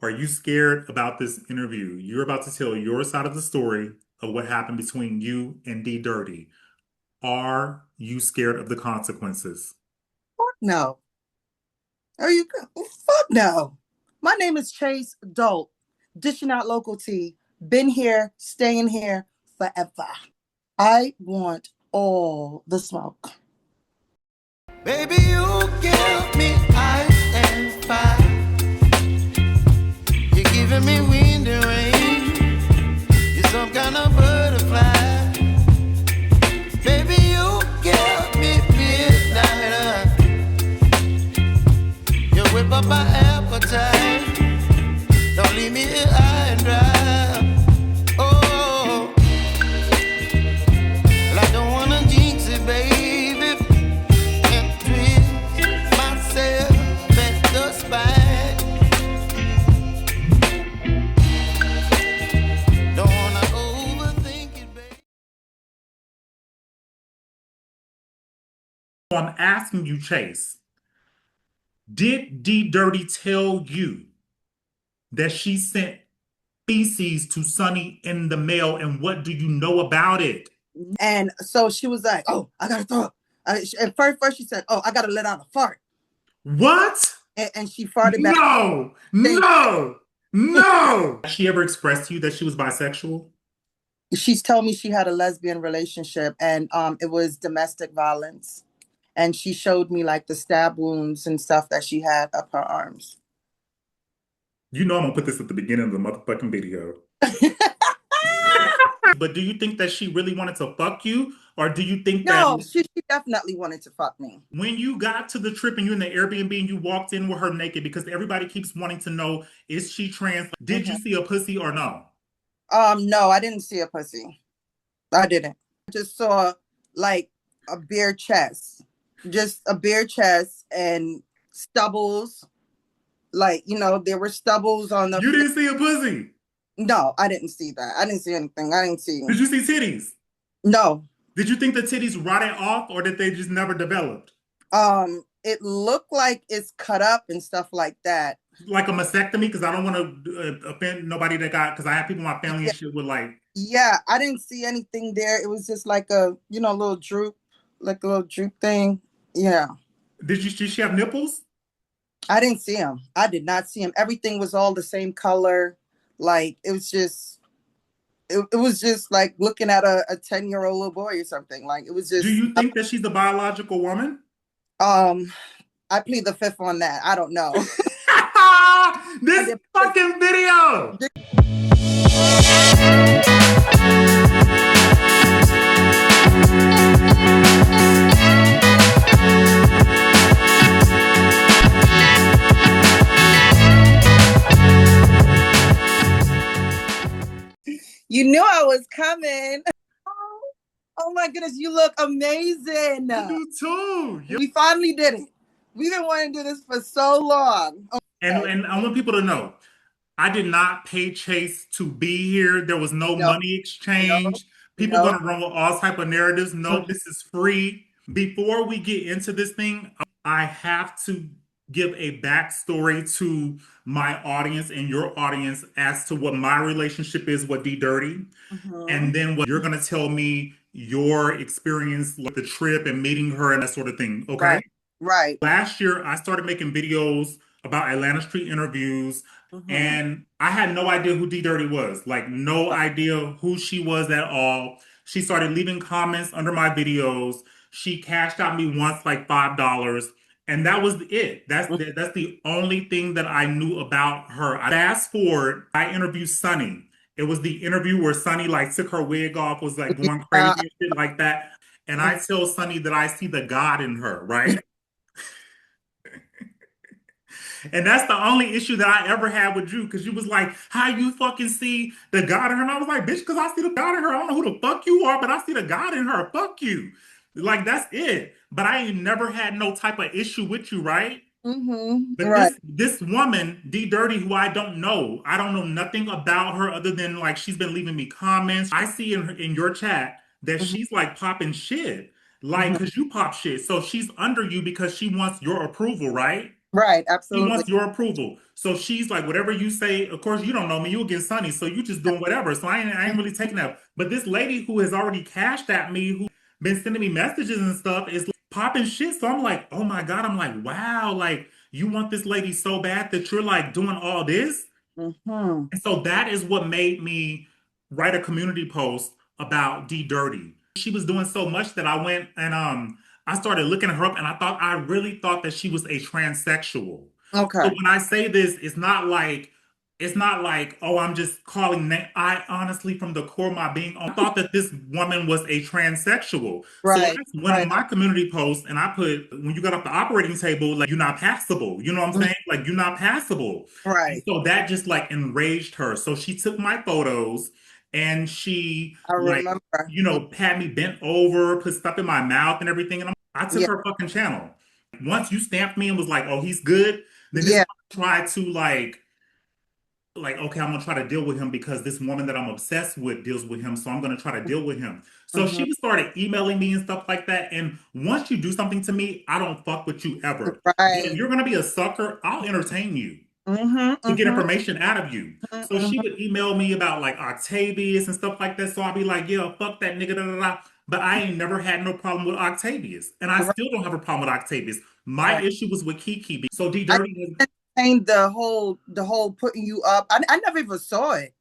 Are you scared about this interview? You're about to tell your side of the story of what happened between you and D Dirty. Are you scared of the consequences? Fuck no. Fuck no. My name is Chase Dolt, dishing out local tea. Been here, staying here forever. I want all the smoke. Baby, you give me ice and fire. You're giving me wind and rain. You're some kind of butterfly. Baby, you give me midnight. You whip up my appetite. Don't leave me here high and dry. Oh, well, I don't wanna jinx it, baby. And twist myself at the spine. Don't wanna overthink it, baby. So I'm asking you, Chase, did D Dirty tell you that she sent feces to Sonny in the mail, and what do you know about it? And so she was like, "Oh, I gotta throw up." And first she said, "Oh, I gotta let out a fart," What? and she farted back. No, Saying, no, no. Has she ever expressed to you that she was bisexual? she's told me she had a lesbian relationship, and it was domestic violence. And she showed me like the stab wounds and stuff that she had up her arms. You know I'm gonna put this at the beginning of the motherfucking video. But do you think that she really wanted to fuck you? Or do you think that No, she definitely wanted to fuck me. when you got to the trip and you're in the Airbnb and you walked in with her naked, because everybody keeps wanting to know, is she trans? Did you Mhm. see a pussy or no? No, I didn't see a pussy. I didn't. I just saw like a bare chest, just a bare chest and stubbles. Like, there were stubbles on the. You didn't see a pussy. No, I didn't see that. I didn't see anything. I didn't see. Did you see titties? No. Did you think the titties rotted off or that they just never developed? It looked like it's cut up and stuff like that. Like a mastectomy? Because I don't want to offend nobody that got, because I have people in my family Yeah, and shit with like, yeah, I didn't see anything there. It was just like a, little droop, like a little droop thing. Yeah. did she have nipples? I didn't see him. I did not see him. Everything was all the same color. Like it was just like looking at a 10-year-old little boy or something. Like it was Do just you think that she's a biological woman? um I plead the fifth on that. I don't know. This fucking video. You knew I was coming. Oh my goodness, you look amazing. You do too. We finally did it. We've been wanting to do this for so long. Okay. And I want people to know, I did not pay Chase to be here. There was no No, money no, exchange. People no. gonna run with all type of narratives. No, this is free. Before we get into this thing, I have to give a backstory to my audience and your audience as to what my relationship is with D Dirty. Mhm. And then what you're gonna tell me your experience with the trip and meeting her and that sort of thing. Okay. Right, right. Last year, I started making videos about Atlanta Street interviews, Mhm. and I had no idea who D Dirty was. Like, no idea who she was at all. She started leaving comments under my videos. She cashed out me once like $5, and that was it. That's the only thing that I knew about her. Fast forward, I interviewed Sunny. It was the interview where Sunny like took her wig off, was like going crazy Uh, and shit like that. And I tell Sunny that I see the God in her, right? And that's the only issue that I ever had with you, because you was like, how you fucking see the God in her? And I was like, bitch, because I see the God in her. I don't know who the fuck you are, but I see the God in her. Fuck you. Like, that's it. But I ain't never had no type of issue with you, right? But right. this woman, D Dirty, who I don't know nothing about her other than like she's been leaving me comments. I see in your chat that Mhm. she's like popping shit. Like, Mhm. cause you pop shit. So she's under you because she wants your approval, right? Right. She Absolutely. wants your approval. So she's like, whatever you say, of course, you don't know me, you'll get sunny. So you just doing whatever. So I ain't really taking that. But this lady who has already cashed at me, who been sending me messages and stuff, is popping shit. So I'm like, oh my God. I'm like, wow, like you want this lady so bad that you're like doing all this? Mm-hmm. And so that is what made me write a community post about D Dirty. She was doing so much that I went and I started looking her up and I really thought that she was a transsexual. So Okay. when I say this, it's not like, oh, I'm just calling I honestly from the core of my being I thought that this woman was a transsexual. So Right. I went on Right. my community post and I put when you got off the operating table, like you're not passable. You know what I'm Mhm. saying? Like you're not passable. And Right. so that just like enraged her. So she took my photos and she I like, remember. had me bent over, put stuff in my mouth and everything. And I took Yeah. her fucking channel. Once you stamped me and was like, oh, he's good, then this Yeah. tried to like, okay, I'm gonna try to deal with him because this woman that I'm obsessed with deals with him, so I'm gonna try to deal with him. So Hmm. she started emailing me and stuff like that. And once you do something to me, I don't fuck with you ever. But if Right. you're gonna be a sucker, I'll entertain you Mm-hmm. to get Mm-hmm. information out of you. So she Mm-hmm. would email me about like Octavius and stuff like that. So I'll be like, yeah, fuck that nigga, da da da. But I ain't never had no problem with Octavius. And I Right. still don't have a problem with Octavius. My Right. issue was with Kiki. So D I Dirty was entertained the whole putting you up. I never even saw it.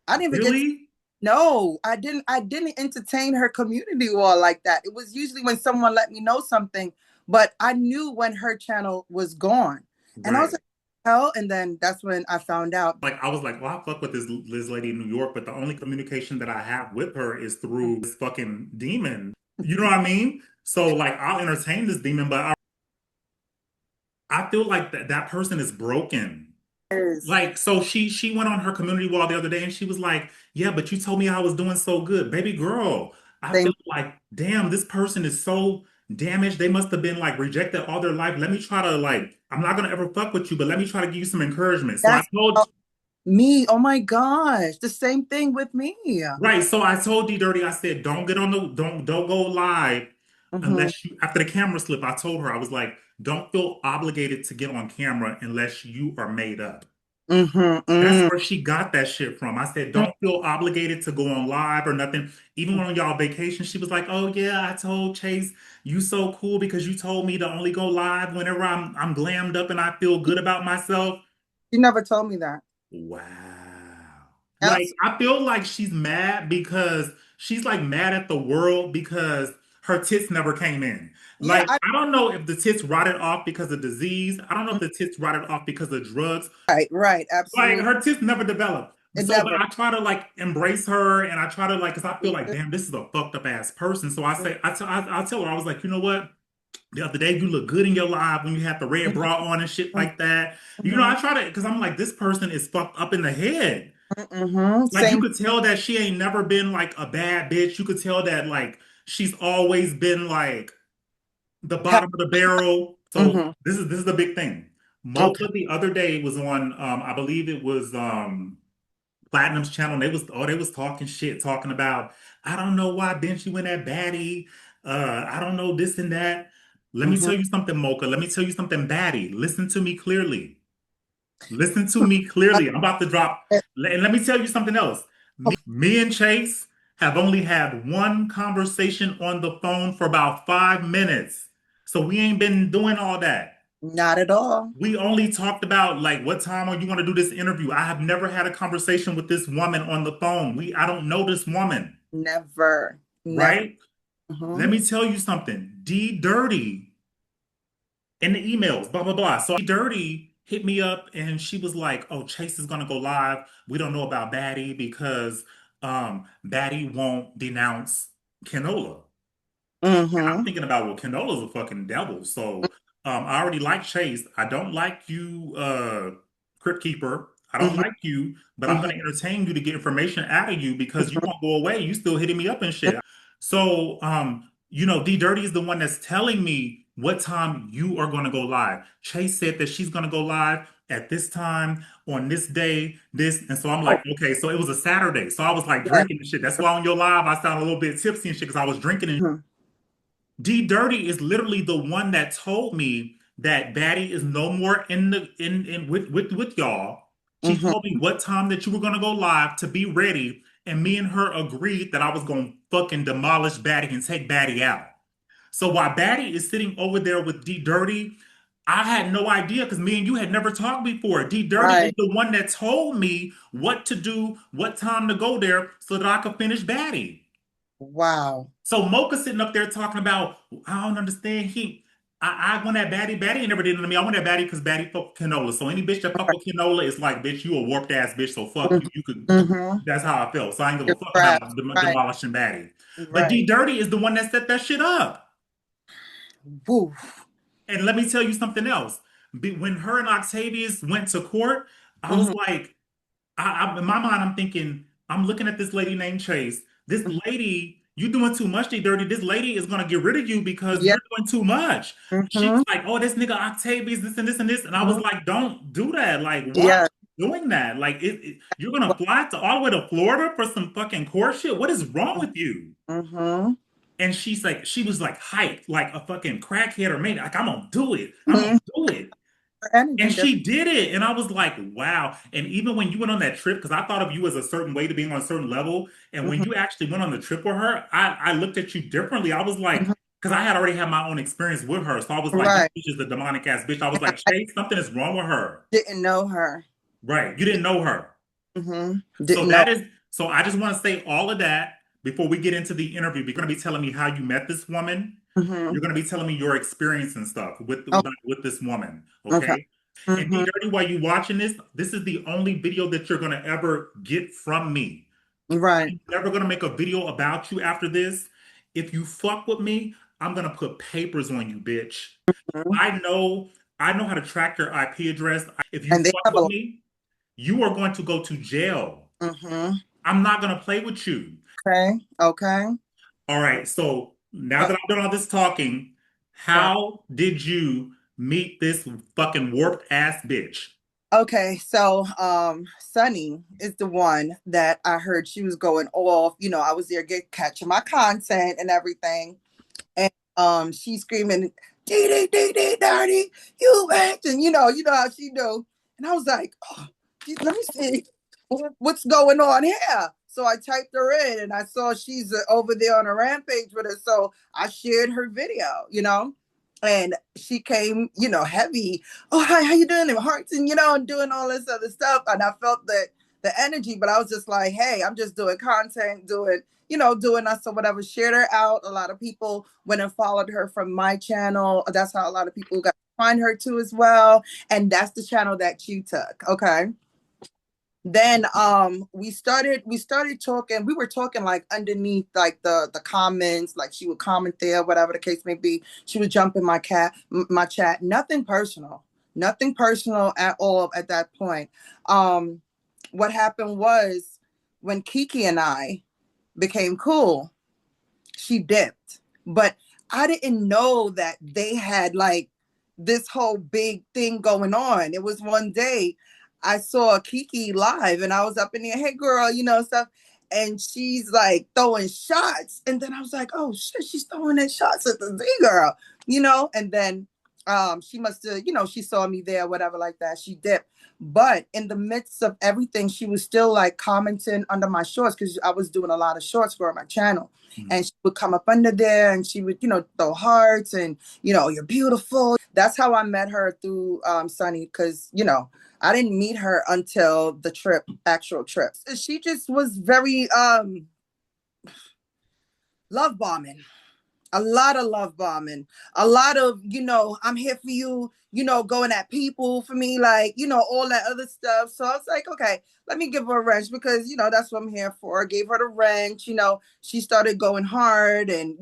I didn't even get to, really? no, I didn't entertain her community wall like that. It was usually when someone let me know something, but I knew when her channel was gone. And I was Right. like, hell, and then that's when I found out. Like I was like, well, I fuck with this lady in New York, but the only communication that I have with her is through this fucking demon. You know what I mean? So like I'll entertain this demon, but I feel like that person is broken. Yes. Like, so she went on her community wall the other day and she was like, yeah, but you told me I was doing so good. Baby girl, I feel Same. like, damn, this person is so damaged. They must have been like rejected all their life. Let me try to like, I'm not gonna ever fuck with you, but let me try to give you some encouragement. So I That's told me. Oh my gosh. The same thing with me. Right. So I told D Dirty, I said, don't get on the don't go live Mm-hmm. unless you after the camera slip, I told her, I was like, don't feel obligated to get on camera unless you are made up. Mm-hmm. That's Mm-hmm. where she got that shit from. I said, don't feel obligated to go on live or nothing. Even when on y'all vacation, she was like, oh yeah, I told Chase, you so cool because you told me to only go live whenever I'm glammed up and I feel good about myself. You never told me that. Wow. Like, Else, I feel like she's mad because she's like mad at the world because her tits never came in. yeah, Like, I don't know if the tits rotted off because of disease. I don't know if the tits rotted off because of drugs. right, Like, absolutely. her tits never developed. It So, but never. I try to like embrace her and I try to like, because I feel like, damn, this is a fucked up ass person. So I say, I tell her, I was like, you know what? The other day, you look good in your live when you had the red bra on and shit like that. You know, Mm-hmm. I try to, because I'm like, this person is fucked up in the head. Mm-hmm. Like you Same. could tell that she ain't never been like a bad bitch. You could tell that like she's always been like the bottom of the barrel. So Mm-hmm. this is the big thing. Okay. Mocha the other day was on I believe it was Platinum's channel and they was talking shit, talking about I don't know why Benji went at Batty. I don't know this and that. Let me Mm-hmm. tell you something, Mocha. Let me tell you something, Batty. Listen to me clearly. Listen to me clearly. I'm about to drop. And let me tell you something else. Me and Chase have only had one conversation on the phone for about 5 minutes. So we ain't been doing all that. Not at all. We only talked about like what time are you going to do this interview. I have never had a conversation with this woman on the phone. I don't know this woman, Never. Never. right? Let Mm-hmm. me tell you something. D Dirty in the emails, blah blah blah. So Dirty hit me up and she was like, "Oh, Chase is gonna go live. We don't know about Batty because Batty won't denounce Canola." And I'm Mm-hmm. thinking about, well, Canola's a fucking devil. So I already like Chase. I don't like you, Crypt Keeper. I don't Mm-hmm. like you, but I'm Mm-hmm. gonna entertain you to get information out of you because you won't go away. You still hitting me up and shit. So D Dirty is the one that's telling me what time you are gonna go live. Chase said that she's gonna go live at this time on this day, this, and so I'm Oh, like, okay, so it was a Saturday. So I was like yes. drinking and shit. That's why on your live I sound a little bit tipsy and shit because I was drinking and Mhm. D Dirty is literally the one that told me that Batty is no more in the in with y'all. She Mm-hmm. told me what time that you were gonna go live to be ready, and me and her agreed that I was gonna fucking demolish Batty and take Batty out. So while Batty is sitting over there with D Dirty, I had no idea because me and you had never talked before. D Dirty is Right. the one that told me what to do, what time to go there so that I could finish Batty. Wow. So Mocha sitting up there talking about, I don't understand. I want that Batty. Batty ain't never did it to me. I want that Batty because Batty fuck with Canola. So any bitch that fuck with Canola is like, bitch, you a warped ass bitch. So fuck you. You could. Mm-hmm. That's how I felt. So I ain't give a You're fuck about trapped. Right. demolishing Batty. But D Right. Dirty is the one that set that shit up. Woo. And let me tell you something else. When her and Octavius went to court, I was Mm-hmm. like, in my mind, I'm thinking, I'm looking at this lady named Chase. This lady, you doing too much, D Dirty. This lady is gonna get rid of you because Yeah. you're doing too much. She Mm-hmm. was like, oh, this nigga Octavius, this and this and this. And I was Mm-hmm. like, don't do that. Like, why are Yeah. you doing that? Like, you're gonna fly to all the way to Florida for some fucking court shit? What is wrong with you? Mm-hmm. And she was like hyped, like a fucking crackhead or maybe like, I'm gonna do it. I'm Mm-hmm. gonna do it. And Energy. she did it. And I was like, wow. And even when you went on that trip, because I thought of you as a certain way to being on a certain level. And when Mm-hmm. you actually went on the trip with her, I looked at you differently. I was like, Mm-hmm. because I had already had my own experience with her. So I was like, this Right. bitch is a demonic ass bitch. I was like, I Chase, something is wrong with her. didn't know her. Right. You didn't know her. Mm-hmm. So Didn't know. so I just want to say all of that before we get into the interview. You're going to be telling me how you met this woman. Mm-hmm. You're going to be telling me your experience and stuff Oh, with this woman. okay. Okay. And D Mm-hmm. Dirty, while you watching this is the only video that you're gonna ever get from me. Right. I'm never gonna make a video about you after this. If you fuck with me, I'm gonna put papers on you, bitch. Mm-hmm. I know, I know how to track your IP address. If you And they fuck have a with lot. me, you are going to go to jail. Mm-hmm. I'm not gonna play with you. Okay. Okay. All right, so now Uh, that I've done all this talking, okay. how did you meet this fucking warped ass bitch? Okay, so Sunny is the one that I heard she was going off. I was there catching my content and everything. And she's screaming, Dee Dee Dee Dee Dirty, you acting, you know how she do. And I was like, oh, let me see what's going on here. So I typed her in and I saw she's over there on a rampage with her. So I shared her video. And she came, heavy. Oh, hi, how you doing? And hearts and doing all this other stuff. And I felt the energy, but I was just like, hey, I'm just doing content, doing us or whatever. Shared her out. A lot of people went and followed her from my channel. That's how a lot of people got to find her too as well. And that's the channel that you took. Okay. Then we started talking. We were talking like underneath like the comments, like she would comment there, whatever the case may be. She would jump in my chat. Nothing personal. Nothing personal at all at that point. What happened was when Kiki and I became cool, she dipped. But I didn't know that they had like this whole big thing going on. It was one day I saw Kiki live and I was up in there, hey girl, stuff. And she's like throwing shots. And then I was like, oh shit, she's throwing that shots at the Z girl. And then she must have, she saw me there, whatever like that. She dipped. But in the midst of everything, she was still like commenting under my shorts because I was doing a lot of shorts for my channel. Hmm. And she would come up under there and she would, throw hearts and, you're beautiful. That's how I met her through Sunny because, I didn't meet her until the actual trip. She just was very love bombing. A lot of love bombing, a lot of, I'm here for you, going at people for me, like, all that other stuff. So I was like, okay, let me give her a wrench because, that's what I'm here for. I gave her the wrench, she started going hard and,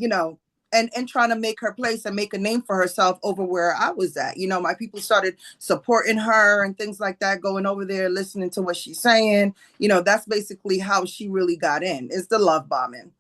and trying to make her place and make a name for herself over where I was at. My people started supporting her and things like that, going over there, listening to what she's saying. That's basically how she really got in, is the love bombing.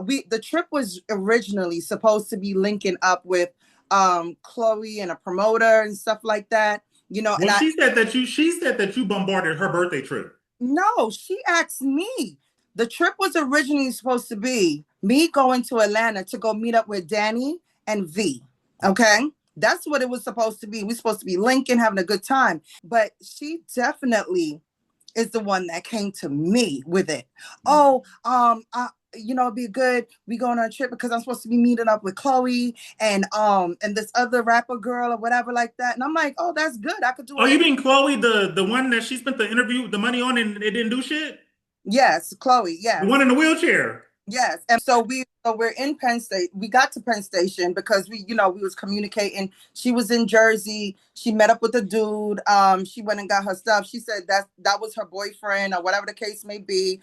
The trip was originally supposed to be linking up with Chloe and a promoter and stuff like that. Well, she said that you bombarded her birthday trip. No, she asked me. The trip was originally supposed to be me going to Atlanta to go meet up with Danny and V. Okay. That's what it was supposed to be. We're supposed to be linking, having a good time. But she definitely is the one that came to me with it. Oh, it'd be good. We going on a trip because I'm supposed to be meeting up with Chloe and this other rapper girl or whatever like that. And I'm like, oh, that's good. I could do Oh, it. you mean Chloe, the one that she spent the interview, the money on, and it didn't do shit? Yes, Chloe. The Yes. one in the wheelchair. Yes. And so we're in Penn State. We got to Penn Station because we was communicating. She was in Jersey. She met up with a dude. She went and got her stuff. She said that was her boyfriend or whatever the case may be.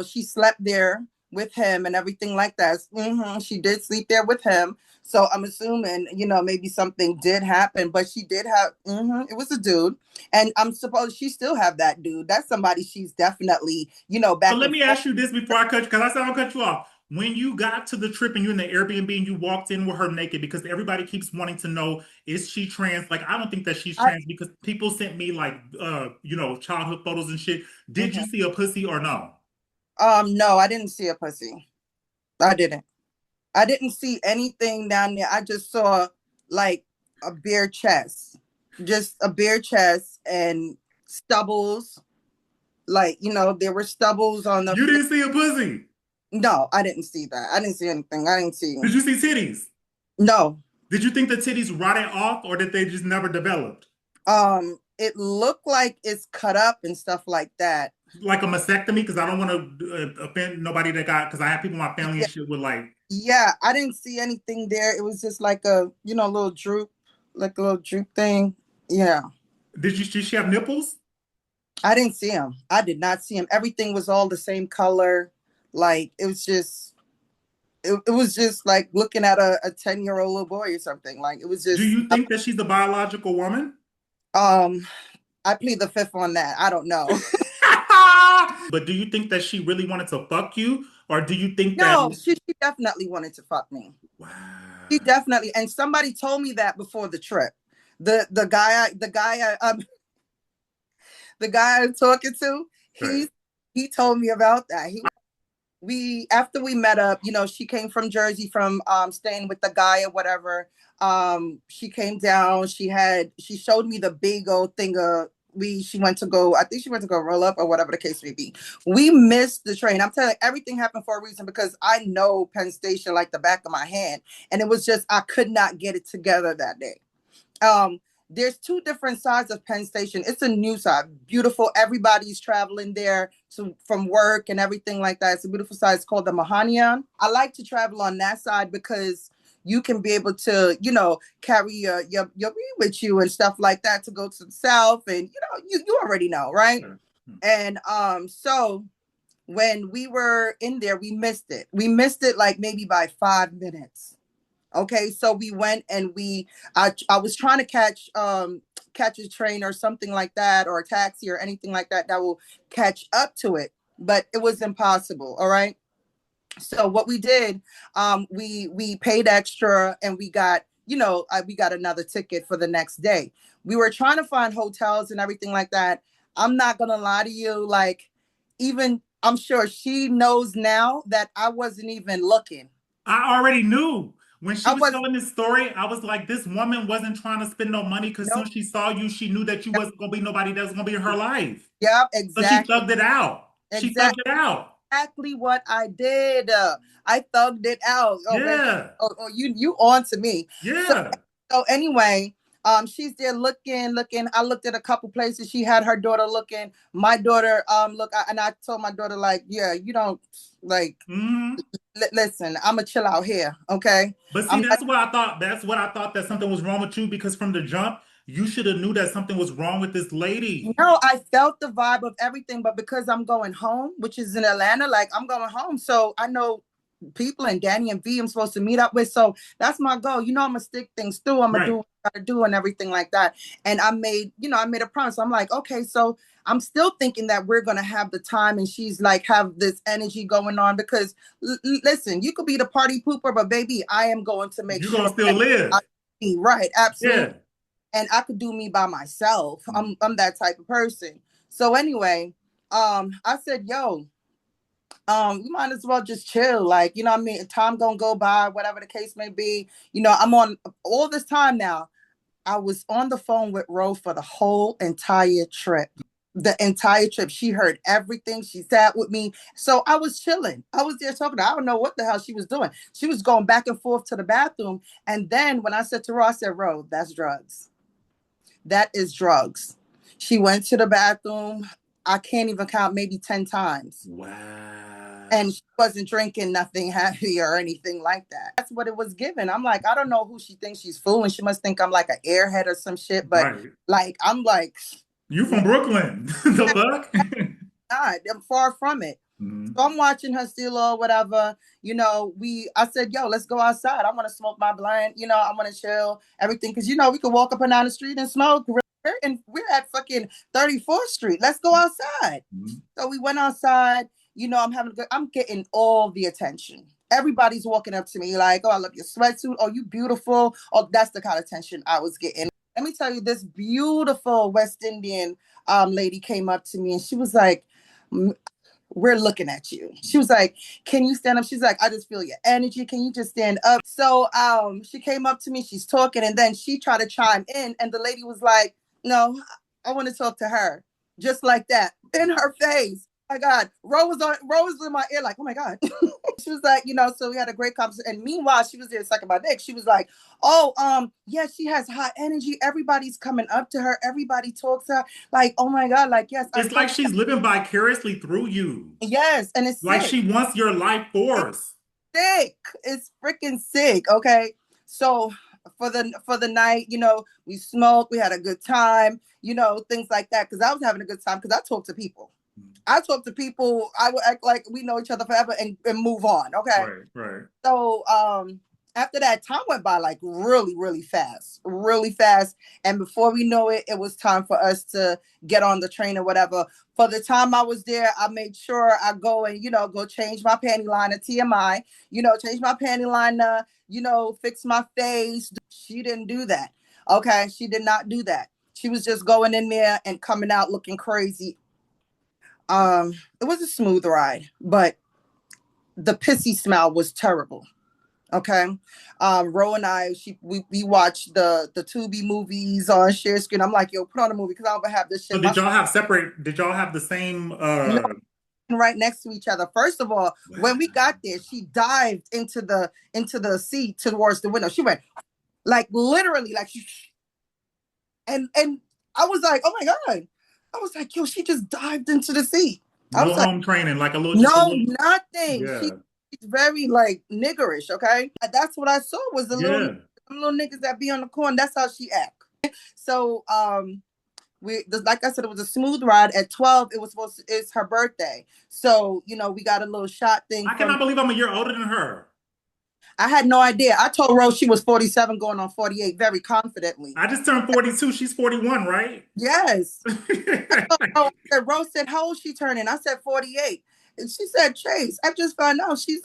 She slept there with him and everything like that. She did sleep there with him. So I'm assuming, maybe something did happen, but she did have, it was a dude. And I'm supposed she still have that dude. That's somebody she's definitely, So back let and me forth. ask you this before I cut you, because I said I'll cut you off. When you got to the trip and you're in the Airbnb and you walked in with her naked, because everybody keeps wanting to know, is she trans? Like, I don't think that she's I, trans because people sent me like, childhood photos and shit. Did you mhm. see a pussy or no? No, I didn't see a pussy. I didn't. I didn't see anything down there. I just saw like a bare chest, just a bare chest and stubbles. Like, there were stubbles on the. You didn't see a pussy. No, I didn't see that. I didn't see anything. I didn't see. Did you see titties? No. Did you think the titties rotted off or did they just never developed? It looked like it's cut up and stuff like that. Like a mastectomy? Because I don't want to offend nobody that got, because I have people in my family Yeah, and shit with like, yeah, I didn't see anything there. It was just like a, little droop, like a little droop thing. Yeah. did she have nipples? I didn't see him. I did not see him. Everything was all the same color. Like it was just like looking at a 10-year-old little boy or something. Like it was Do just you think that she's a biological woman? um I plead the fifth on that. I don't know. But do you think that she really wanted to fuck you? Or do you think that, No, she definitely wanted to fuck me. She wow. definitely, and somebody told me that before the trip. The guy I'm talking to, Right. he told me about that. We after we met up, she came from Jersey from staying with the guy or whatever. She came down, she showed me the big old thing she went to go, I think she went to go roll up or whatever the case may be. We missed the train. I'm telling you, everything happened for a reason because I know Penn Station like the back of my hand. And it was just I could not get it together that day. Um, there's two different sides of Penn Station. It's a new side, beautiful. Everybody's traveling there from work and everything like that. It's a beautiful side. It's called the Mahanian. I like to travel on that side because you can be able to, carry your weed with you and stuff like that to go to the south, and you already know, right? Sure. And so when we were in there, we missed it. We missed it like maybe by 5 minutes. Okay, so we went and I was trying to catch a train or something like that, or a taxi or anything like that will catch up to it, but it was impossible. All right. So what we did, we paid extra and we got another ticket for the next day. We were trying to find hotels and everything like that. I'm not gonna lie to you, like even I'm sure she knows now that I wasn't even looking. I already knew. When she I was was telling this story, I was like, this woman wasn't trying to spend no money because soon Nope. she saw you, she knew that you wasn't gonna be nobody that was gonna be in her life. Yep, So she exactly. thugged it out. She thugged it out. Exactly what I did. I thugged it out. Oh, baby. Yeah. You on to me. So Yeah. so anyway, she's there looking. I looked at a couple places. She had her daughter looking. My daughter, and I told my daughter, like, yeah, you don't like. Hmm. Listen, I'm gonna chill out here, okay? But see, I'm not. that's what I thought. That's what I thought that something was wrong with you because from the jump, you should have knew that something was wrong with this lady. No, I felt the vibe of everything, but because I'm going home, which is in Atlanta, like I'm going home, so I know people and Danny and V I'm supposed to meet up with. So that's my goal. I'm gonna stick things through. I'm gonna do Right. what I gotta do and everything like that. And I made a promise. I'm like, okay, so I'm still thinking that we're gonna have the time, and she's like have this energy going on because listen, you could be the party pooper, but baby, I am going to make You're gonna sure still that I live. right, absolutely, Yeah. and I could do me by myself. I'm that type of person. So anyway, I said, yo, we might as well just chill. Like, you know what I mean? Time gonna go by, whatever the case may be. You know, I'm on all this time now. I was on the phone with Ro for the whole entire trip. The entire trip. She heard everything. She sat with me. So I was chilling. I was there talking to her. I don't know what the hell she was doing. She was going back and forth to the bathroom. And then when I said to Ro, I said, Ro, that's drugs. That is drugs. She went to the bathroom. I can't even count, maybe 10 times. Wow. And she wasn't drinking nothing heavy or anything like that. That's what it was given. I'm like, I don't know who she thinks she's fooling. She must think I'm like an airhead or some shit. But Right. like, I'm like, You from Brooklyn. The fuck? God, I'm far from it. Mhm. So I'm watching her still or whatever. You know, I said, yo, let's go outside. I want to smoke my blunt. You know, I want to chill, everything. Cause you know, we could walk up and down the street and smoke. We're at fucking 34th Street. Let's go outside. Mhm. So we went outside. You know, I'm getting all the attention. Everybody's walking up to me like, oh, I love your sweatsuit. Oh, you beautiful. Oh, that's the kind of attention I was getting. Let me tell you, this beautiful West Indian lady came up to me and she was like, we're looking at you. She was like, can you stand up? She's like, I just feel your energy. Can you just stand up? So she came up to me, she's talking, and then she tried to chime in, and the lady was like, no, I want to talk to her. Just like that. In her face. Oh my God. Ro was in my ear, like, oh my God. She was like, you know, so we had a great conversation. And meanwhile, she was there sucking my dick. She was like, oh, yeah, she has hot energy. Everybody's coming up to her. Everybody talks to her. Like, oh my God, like, yes, I'm It's like coming. she's living vicariously through you. Yes, and it's Like sick. she wants your life It's force. sick. It's freaking sick. Okay. So for the night, you know, we smoked, we had a good time, you know, things like that. Cause I was having a good time because I talk to people. I talk to people, I would act like we know each other forever and move on. Okay. Right, right. So after that, time went by like really, really fast, really fast. And before we know it, it was time for us to get on the train or whatever. For the time I was there, I made sure I go and, you know, go change my panty liner, TMI, you know, change my panty liner, you know, fix my face. She didn't do that. Okay. She did not do that. She was just going in there and coming out looking crazy. It was a smooth ride, but the pissy smell was terrible. Okay. Ro and I, we watched the Tubi movies on share screen. I'm like, yo, put on a movie because I don't have this So shit. My did y'all have the same no, right next to each other. First of all, when we got wow. there, she dived into the seat towards the window. She went like literally like and I was like, oh my God. I was like, yo, she just dived into the seat. I No was like, home training, like a little just a no, little nothing. yeah. She's very like niggerish, okay? That's what I saw was the Yeah. little niggas that be on the corner. That's how she act. So like I said, it was a smooth ride. At 12, it was it's her birthday. So, you know, we got a little shot thing I from cannot believe I'm a year older than her. I had no idea. I told Rose she was 47 going on 48 very confidently. I just turned 42. She's 41, right? Yes. Oh, I said, Rose said, how old she turning? I said 48. And she said, Chase, I just found out she's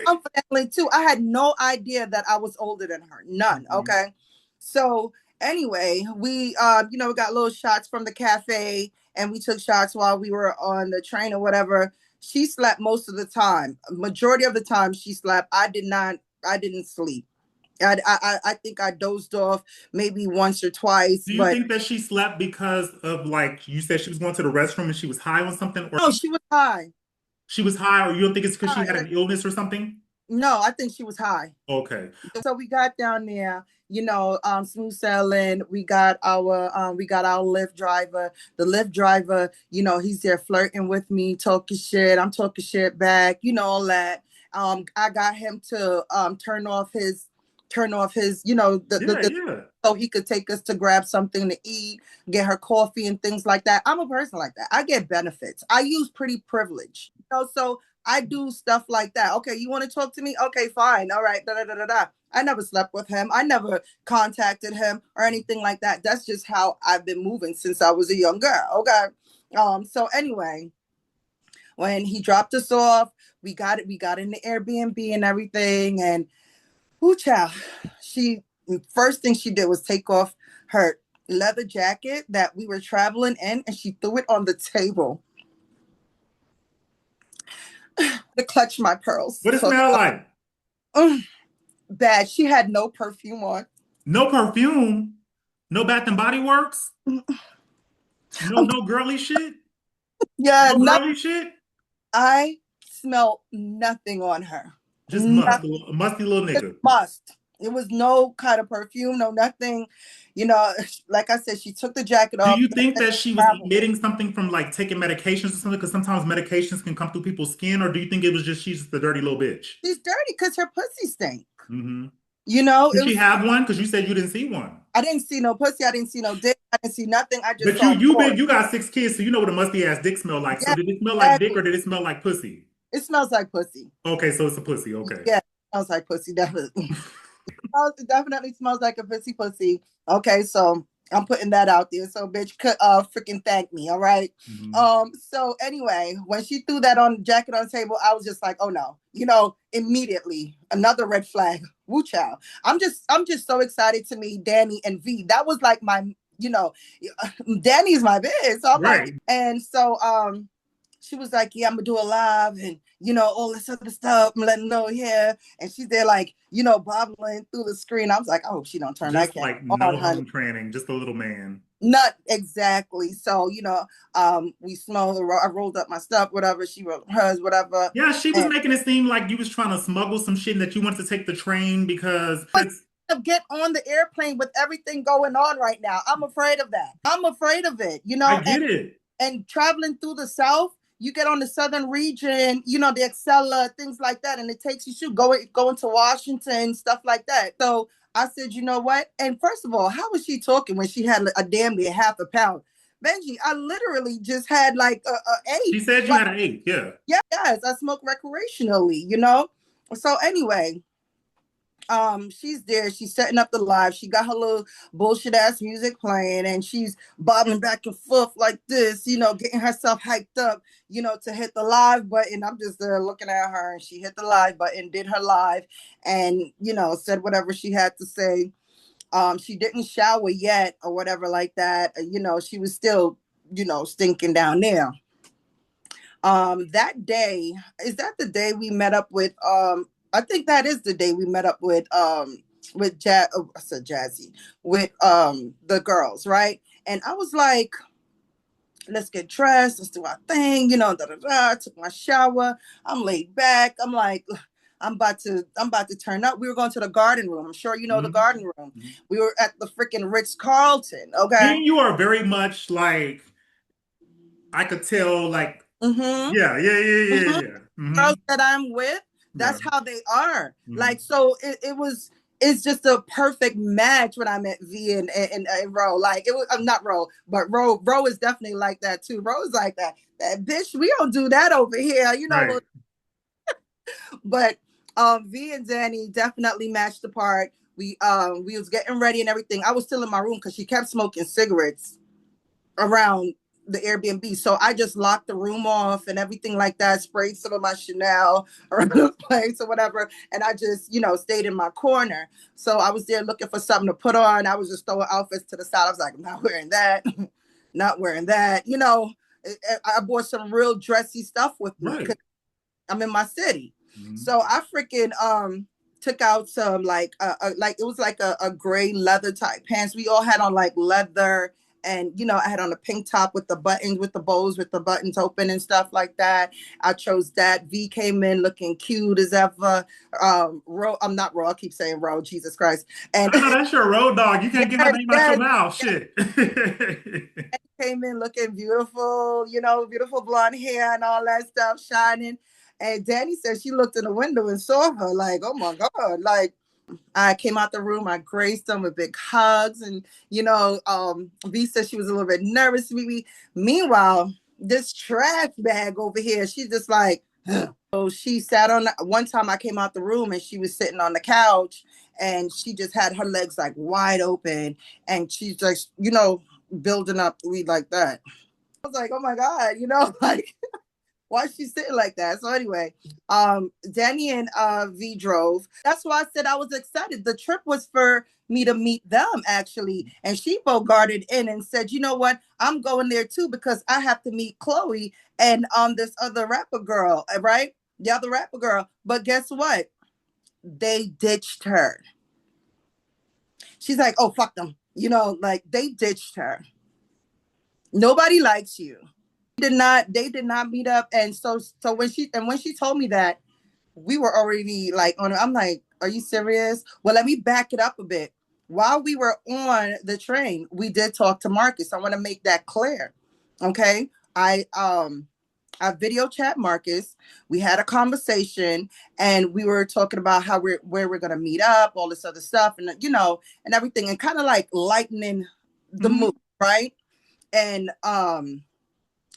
confidently too. I had no idea that I was older than her. None. Mhm. Okay. So anyway, we you know, we got little shots from the cafe and we took shots while we were on the train or whatever. She slept most of the time. Majority of the time she slept. I didn't sleep. I think I dozed off maybe once or twice, Do you but think that she slept because of like you said she was going to the restroom and she was high on something, or no, she was high. she was high, or you don't think it's because she High. had an illness or something? No, I think she was high. Okay. So we got down there, you know, smooth sailing. We got our Lyft driver. The Lyft driver, you know, he's there flirting with me, talking shit. I'm talking shit back, you know, all that. I got him to turn off his, you know, Yeah, the yeah. so he could take us to grab something to eat, get her coffee and things like that. I'm a person like that. I get benefits. I use pretty privilege. You know, so I do stuff like that. Okay, you want to talk to me? Okay, fine. All right. Da, da, da, da, da. I never slept with him. I never contacted him or anything like that. That's just how I've been moving since I was a young girl. Okay. So anyway, when he dropped us off, we got in the Airbnb and everything. And whoo child, she first thing she did was take off her leather jacket that we were traveling in and she threw it on the table. To clutch my pearls. What it So smell like? bad. She had no perfume on. No perfume. No Bath and Body Works. No, I'm, no girly shit. yeah, No not. girly shit. I smelled nothing on her. Just must. Nothing. A musty little nigga. Must. It was no kind of perfume, no nothing. You know, like I said, she took the jacket Do off. you think that she was Travel. emitting something from like taking medications or something? Because sometimes medications can come through people's skin, or do you think it was just she's just a dirty little bitch? She's dirty because her pussy stink. Mm-hmm. You know, Did it she was. have one? Because you said you didn't see one. I didn't see no pussy. I didn't see no dick. I didn't see nothing. I just But saw pores. you got 6 kids, so you know what a musty ass dick smell like. So Yeah, did it smell like dick exactly. or did it smell like pussy? It smells like pussy. Okay, so it's a pussy. Okay. Yeah, it smells like pussy. Definitely. It definitely smells like a pussy. Okay, so I'm putting that out there. So bitch could freaking thank me, all right? Mm-hmm. So anyway, when she threw that on jacket on the table, I was just like, oh no, you know, immediately another red flag. Woo child. I'm just so excited to meet Danny and V. That was like my, you know, Danny's my bitch. So I'm like, Right. and so she was like, yeah, I'm gonna do a live and you know, all this other stuff. I'm letting know here. And she's there like, you know, bobbling through the screen. I was like, I hope she don't turn that Just camera like on, no honey. home training, just a little man. Not exactly. So, you know, we smelled, I rolled up my stuff, whatever. She rolled hers, whatever. Yeah, she was And making it seem like you was trying to smuggle some shit and that you wanted to take the train because it's get on the airplane with everything going on right now. I'm afraid of that. I'm afraid of it, you I know, get it. and traveling through the South, you get on the southern region, you know, the Excella, things like that, and it takes you to go into Washington, stuff like that. So I said, you know what? And first of all, how was she talking when she had a damn near half a pound? Benji, I literally just had like a She eight. said you Like, had an 8, yeah. yes, I smoke recreationally, you know. So anyway, she's there, she's setting up the live, she got her little bullshit ass music playing and she's bobbing back and forth like this, you know, getting herself hyped up, you know, to hit the live button. I'm just there looking at her and she hit the live button, did her live, and you know, said whatever she had to say. She didn't shower yet or whatever like that, you know, she was still, you know, stinking down there. That day, is that the day we met up with I think that is the day we met up with I said Jazzy, with the girls, right? And I was like, let's get dressed, let's do our thing, you know, da, da, da. I took my shower, I'm laid back, I'm like, I'm about to turn up. We were going to the garden room. I'm sure you know the Mhm. garden room. We were at the freaking Ritz Carlton, okay? Me and you are very much like I could tell like Mm-hmm. yeah, yeah, yeah, yeah, Mm-hmm. yeah. Mm-hmm. Girls that I'm with, Yeah. that's how they are. Mm-hmm. Like, so it's just a perfect match when I met V and Ro. Like, it was not Ro, but Ro is definitely like that too. Ro is like that. That bitch, we don't do that over here, you know. Right. But V and Danny definitely matched the part. We was getting ready and everything. I was still in my room because she kept smoking cigarettes around the Airbnb. So I just locked the room off and everything like that, sprayed some of my Chanel around the place or whatever. And I just, you know, stayed in my corner. So I was there looking for something to put on. I was just throwing outfits to the side. I was like, I'm not wearing that, not wearing that. You know, I bought some real dressy stuff with me because Right. I'm in my city. Mm-hmm. So I freaking took out some like it was like a gray leather type pants. We all had on like leather, and you know, I had on a pink top with the buttons, with the bows, with the buttons open and stuff like that. I chose that. V came in looking cute as ever. I'm not Ro. I keep saying Ro. Jesus Christ. And I know that's your road dog. You can't get my yes, name out your yes, mouth. yes, Shit. came in looking beautiful. You know, beautiful blonde hair and all that stuff shining. And Danny said she looked in the window and saw her like, oh my God, like I came out the room, I graced them with big hugs, and you know, V said she was a little bit nervous. Meanwhile, this trash bag over here, she's just like, so she sat on. One time, I came out the room and she was sitting on the couch, and she just had her legs like wide open, and she's just, you know, building up weed like that. I was like, oh my God, you know, like why is she sitting like that? So anyway, Danny and V drove. That's why I said I was excited. The trip was for me to meet them actually. And she bogarted in and said, you know what? I'm going there too because I have to meet Chloe and this other rapper girl, right? the other rapper girl. But guess what? They ditched her. She's like, oh, fuck them. You know, like they ditched her. Nobody likes you. They did not meet up. And so when she told me that, we were already like on, I'm like, are you serious? Well, let me back it up a bit. While we were on the train, we did talk to Marcus. I want to make that clear. Okay. I video chat Marcus. We had a conversation and we were talking about how where we're gonna meet up, all this other stuff, and and everything, and kind of like lightening the Mm-hmm. mood, right? And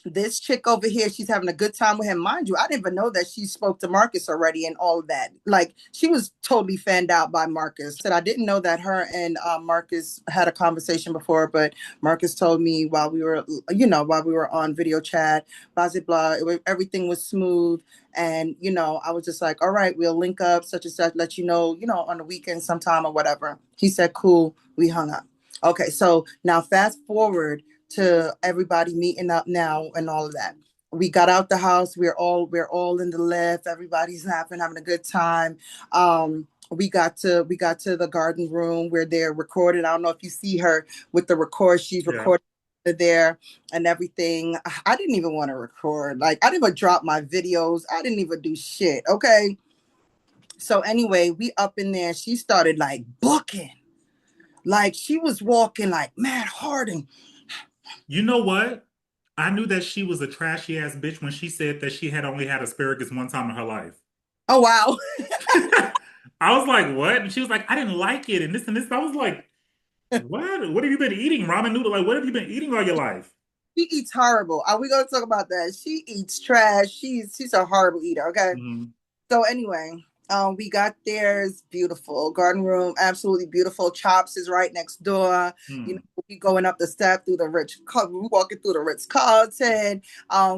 this chick over here, she's having a good time with him. Mind you, I didn't even know that she spoke to Marcus already and all of that. Like, she was totally fanned out by Marcus. Said I didn't know that her and Marcus had a conversation before, but Marcus told me while we were, while we were on video chat, blah, blah, blah. Everything was smooth. And, I was just like, all right, we'll link up, such and such, let you know, on the weekend sometime or whatever. He said, cool. We hung up. Okay, so now fast forward to everybody meeting up now and all of that. We got out the house. We're all in the lift. Everybody's laughing, having a good time. We got to the garden room where they're recording. I don't know if you see her with the record. She's recording there and everything. I didn't even want to record. Like, I didn't even drop my videos. I didn't even do shit. Okay. So anyway, we up in there. She started like booking. Like, she was walking like mad hard. And You know what? I knew that she was a trashy ass bitch when she said that she had only had asparagus one time in her life. oh wow. I was like, what? And she was like, I didn't like it, and this and this. I was like, what? What have you been eating? Ramen noodle? Like, what have you been eating all your life? She eats horrible. Are we gonna talk about that? She eats trash. She's a horrible eater. Okay. Mm-hmm. So anyway, we got there. It's beautiful. Garden room, absolutely beautiful. Chops is right next door. Hmm. We going up the step through we walking through the Ritz Carlton.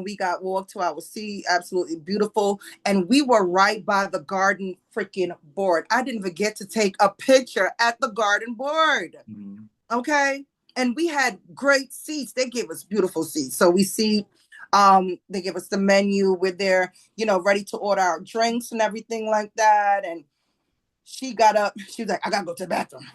We got walked to our seat, absolutely beautiful. And we were right by the garden freaking board. I didn't forget to take a picture at the garden board. Mm-hmm. Okay. And we had great seats. They gave us beautiful seats. So we see, they give us the menu. We're there, ready to order our drinks and everything like that. And she got up. She was like, I gotta go to the bathroom.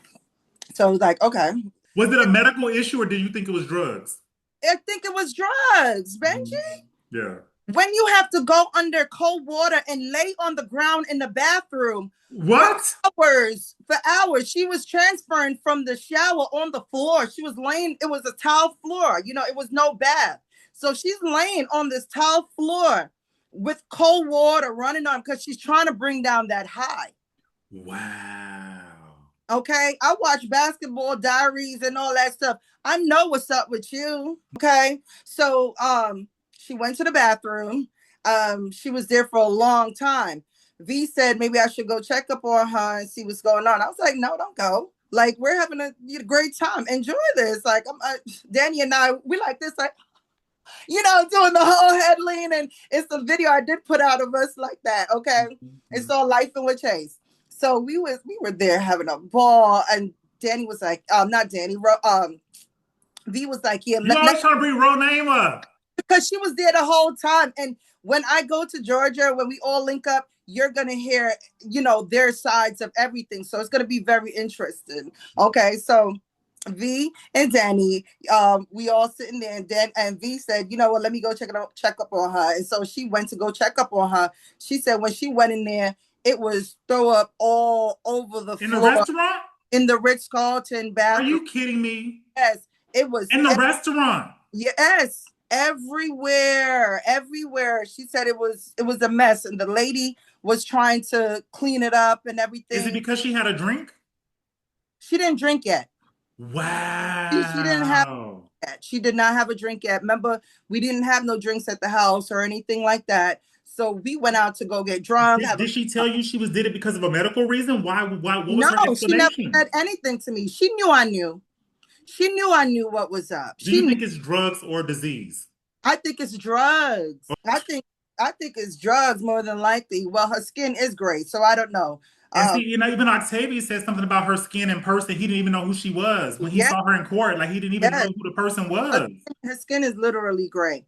So I was like, okay. Was it a medical issue or did you think it was drugs? I think it was drugs, Benji. Mm-hmm. Yeah. When you have to go under cold water and lay on the ground in the bathroom What? for hours. She was transferring from the shower on the floor. She was laying, it was a tile floor, it was no bath. So she's laying on this tile floor with cold water running on because she's trying to bring down that high. Wow. Okay. I watch Basketball Diaries and all that stuff. I know what's up with you. Okay. So she went to the bathroom. She was there for a long time. V said maybe I should go check up on her and see what's going on. I was like, no, don't go. Like, we're having a great time. Enjoy this. Like, Danny and I, we like this, like, doing the whole head lean. And it's a video I did put out of us like that. Okay. Mm-hmm. It's all life and with Chase. So we were there having a ball. And Danny was like, not Danny, V was like, yeah. You always trying to bring Ro name up. Because she was there the whole time. And when I go to Georgia, when we all link up, you're going to hear, their sides of everything. So it's going to be very interesting. Okay. So V and Danny, we all sitting there, and V said, you know what, let me go check up on her. And so she went to go check up on her. She said when she went in there, it was throw up all over the floor. In the restaurant? In the Ritz Carlton bathroom. Are you kidding me? Yes. It was in the restaurant. Yes. Everywhere. She said it was a mess, and the lady was trying to clean it up and everything. Is it because she had a drink? She didn't drink yet. Wow. She didn't have yet. She did not have a drink yet. Remember, we didn't have no drinks at the house or anything like that. So we went out to go get drunk. Did she tell you she did it because of a medical reason? Why? What was her explanation? No, she never said anything to me. She knew I knew. She knew I knew what was up. Do you think it's drugs or disease? I think it's drugs. I think it's drugs more than likely. Well, her skin is great, so I don't know. And see, even Octavia said something about her skin in person. He didn't even know who she was when he Yeah, saw her in court. Like he didn't even know yes. who the person Her was. her skin is literally gray.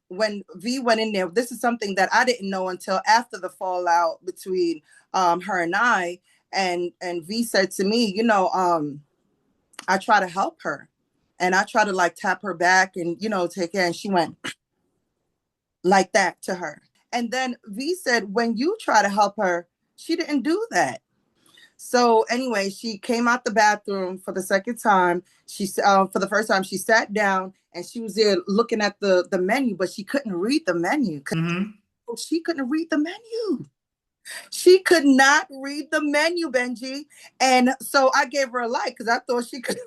When V went in there, this is something that I didn't know until after the fallout between her and I. And V said to me, I try to help her, and I try to like tap her back and take care. And she went like that to her. And then V said, when you try to help her, she didn't do that. So anyway, she came out the bathroom for the second time. For the first time, she sat down and she was there looking at the menu, but she couldn't read the menu. Mm-hmm. She couldn't read the menu. She could not read the menu, Benji. And so I gave her a like because I thought she could.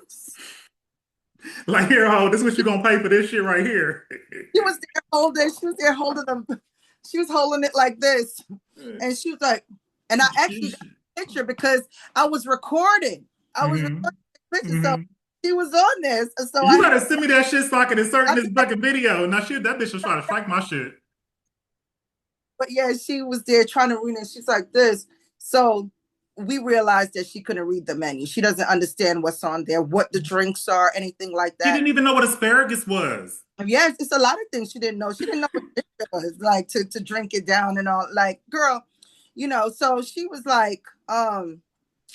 Like here, ho, this is what you're gonna pay for this shit right here. She was there holding. She was there holding them. She was holding it like this, and she was like, and I actually got a picture because I was recording. I was Mm-hmm. recording the picture, so Mm-hmm. she was on this. So You gotta send me that shit so I can insert in I this fucking video. Now shit, that bitch was trying to strike my shit. but yeah, she was there trying to read it. She's like this. So we realized that she couldn't read the menu. She doesn't understand what's on there, what the drinks are, anything like She that. didn't even know what asparagus was. Yes, it's a lot of things she didn't know. She didn't know what it was like to drink it down and all. Like, girl, So she was like, oh,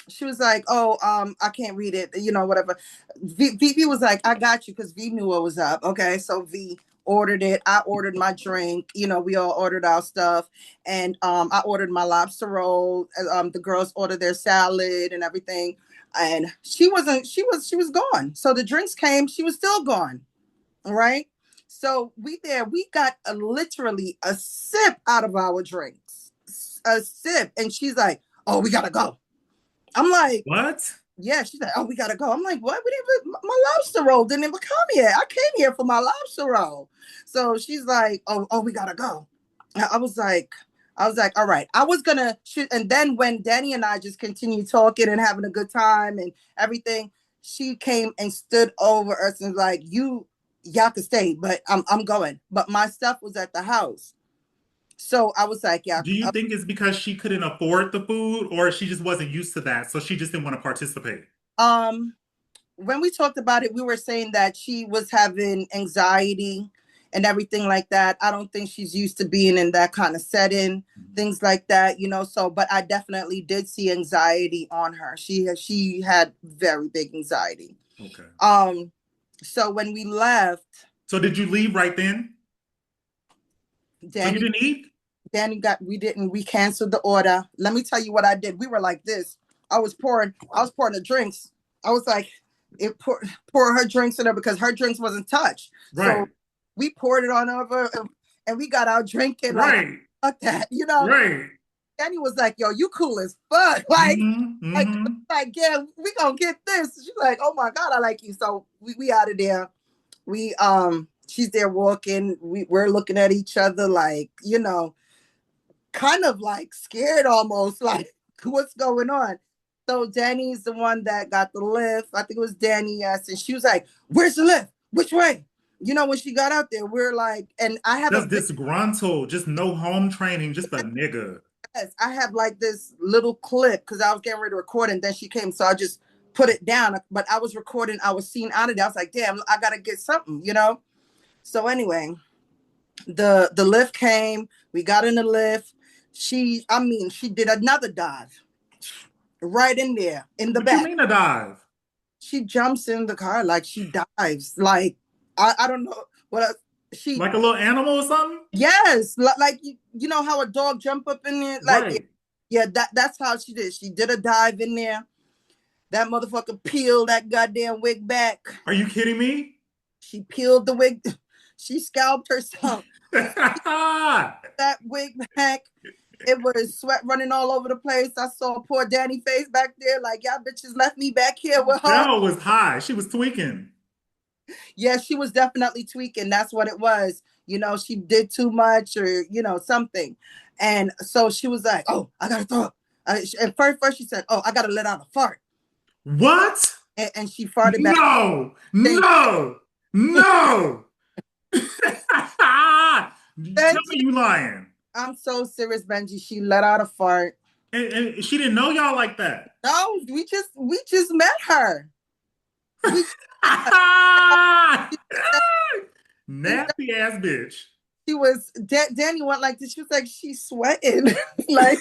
I can't read it, whatever. V was like, I got you, because V knew what was up. Okay, so V ordered it. I ordered my drink. We all ordered our stuff, and I ordered my lobster roll. The girls ordered their salad and everything, and she wasn't. She was gone. So the drinks came. She was still gone. All right. So we got literally a sip out of our drinks, a sip, and she's like, "Oh, we gotta go." I'm like, What? yeah. She's like, "Oh, we gotta go." I'm like, "What? We didn't. My lobster roll didn't even come yet. I came here for my lobster roll." So she's like, "Oh, we gotta go." I was like, all right. I was gonna shoot, and then when Danny and I just continued talking and having a good time and everything, she came and stood over us and was like, y'all can stay, but I'm going. But my stuff was at the house. So I was like, yeah. Do you think it's because she couldn't afford the food or she just wasn't used to that, so she just didn't want to participate? Um, when we talked about it, we were saying that she was having anxiety and everything like that. I don't think she's used to being in that kind of setting, things like that, So, but I definitely did see anxiety on her. She had very big anxiety. Okay. So when we left, So did you leave right then? So you Danny didn't eat? we canceled the order. Let me tell you what I did. We were like this. I was pouring the drinks. I was like, pour her drinks in her because her drinks wasn't touched. Right. So we poured it on over and we got out drinking like Right. fuck that, Right. Danny was like, yo, you cool as fuck. Like, Mm-hmm. like, Mm-hmm. like, yeah, we gonna get this. She's like, oh my God, I like you. So we out of there. She's there walking. We're looking at each other like, kind of like scared almost, like what's going on. So Danny's the one that got the lift. I think it was Danny, yes. And she was like, where's the lift? Which way? When she got out there, we're like, and I have Just disgruntled, just no home training, just a nigga. I have like this little clip because I was getting ready to record and then she came. So I just put it down. But I was recording, I was seeing out of there. I was like, damn, I gotta get something, So anyway, the lift came, we got in the lift. She did another dive right in there in the What you back. mean a dive? She jumps in the car like she dives. Like I don't know what else. Like a little animal or something? Yes, like you know how a dog jump up in there, like Right. yeah, that's how she did. She did a dive in there. That motherfucker peeled that goddamn wig back. Are you kidding me? She peeled the wig. She scalped herself. That wig back. It was sweat running all over the place. I saw poor Danny face back there, like y'all bitches left me back here with her. Bell was high. She was tweaking. Yeah, she was definitely tweaking. That's what it was. She did too much or, something. And so she was like, oh, I got to throw up. And first she said, oh, I got to let out a fart. What? And she farted back. No, no, no. Tell me you lying. I'm so serious, Benji. She let out a fart. And she didn't know y'all like that. No, we just met her. We Nasty ass bitch. she was Danny went like this. She was like, she's sweating. Like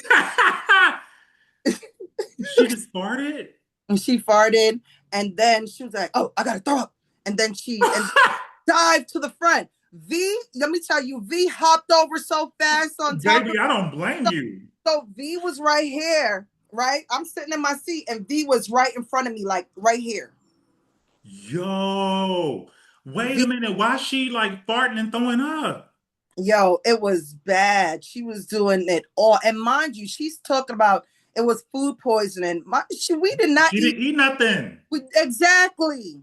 She just farted. and she farted, and then she was like, oh, I gotta throw up. And then she dived to the front. V, let me tell you, V hopped over so fast on top of Baby, I don't blame you. so V was right here, right? I'm sitting in my seat, and V was right in front of me, like right here. Yo, wait a V, minute. Why she like farting and throwing up? yo, it was bad. She was doing it all. And mind you, she's talking about it was food poisoning. We did not She eat. didn't eat nothing. Exactly.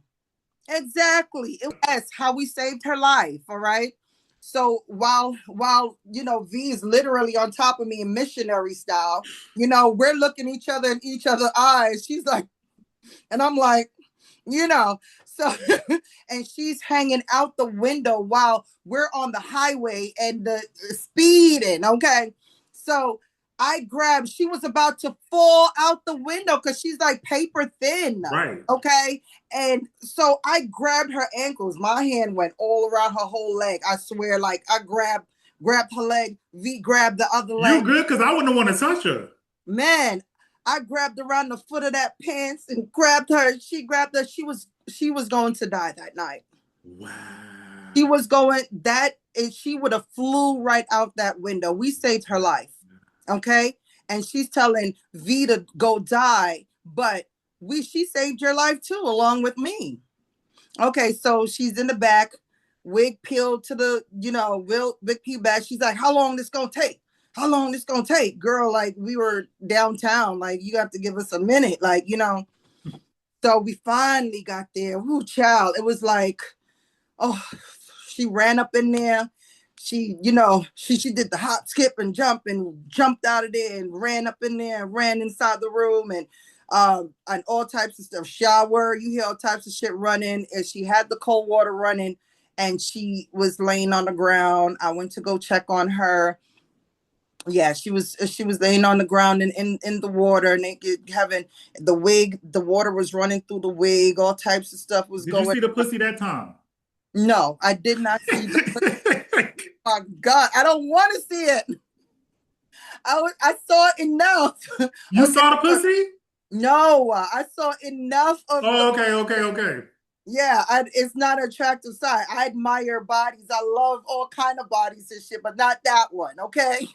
Exactly. That's how we saved her life. All right. So while V is literally on top of me in missionary style, we're looking each other in each other's eyes. She's like, and I'm like, so and she's hanging out the window while we're on the highway and the speeding. Okay. So she was about to fall out the window because she's like paper thin. Right. Okay. And so I grabbed her ankles. My hand went all around her whole leg. I swear, like I grabbed her leg. V grabbed the other You leg. good? Because I wouldn't want to touch her. Man, I grabbed around the foot of that pants and grabbed her. She grabbed her. She was going to die that night. Wow. She was going that and she would have flew right out that window. We saved her life. Okay. And she's telling V to go die, but she saved your life too, along with me. Okay, so she's in the back, wig peeled to the, wig peel back. She's like, how long this gonna take? How long this gonna take? Girl, like we were downtown, like you have to give us a minute, like, So we finally got there. Woo, child. It was like, oh, she ran up in there. She, she did the hop, skip, and jump and jumped out of there and ran up in there and ran inside the room and all types of stuff. Shower, you hear all types of shit running. And she had the cold water running and she was laying on the ground. I went to go check on her. Yeah, she was laying on the ground in the water, naked, having the wig, the water was running through the wig, all types of stuff was Did you going see the on. pussy that time? No, I did not see the oh my God, I don't want to see it. I saw enough. You Okay. saw the pussy? No, I saw enough of Oh, okay. yeah, it's not an attractive side. I admire bodies. I love all kind of bodies and shit, but not that one, okay?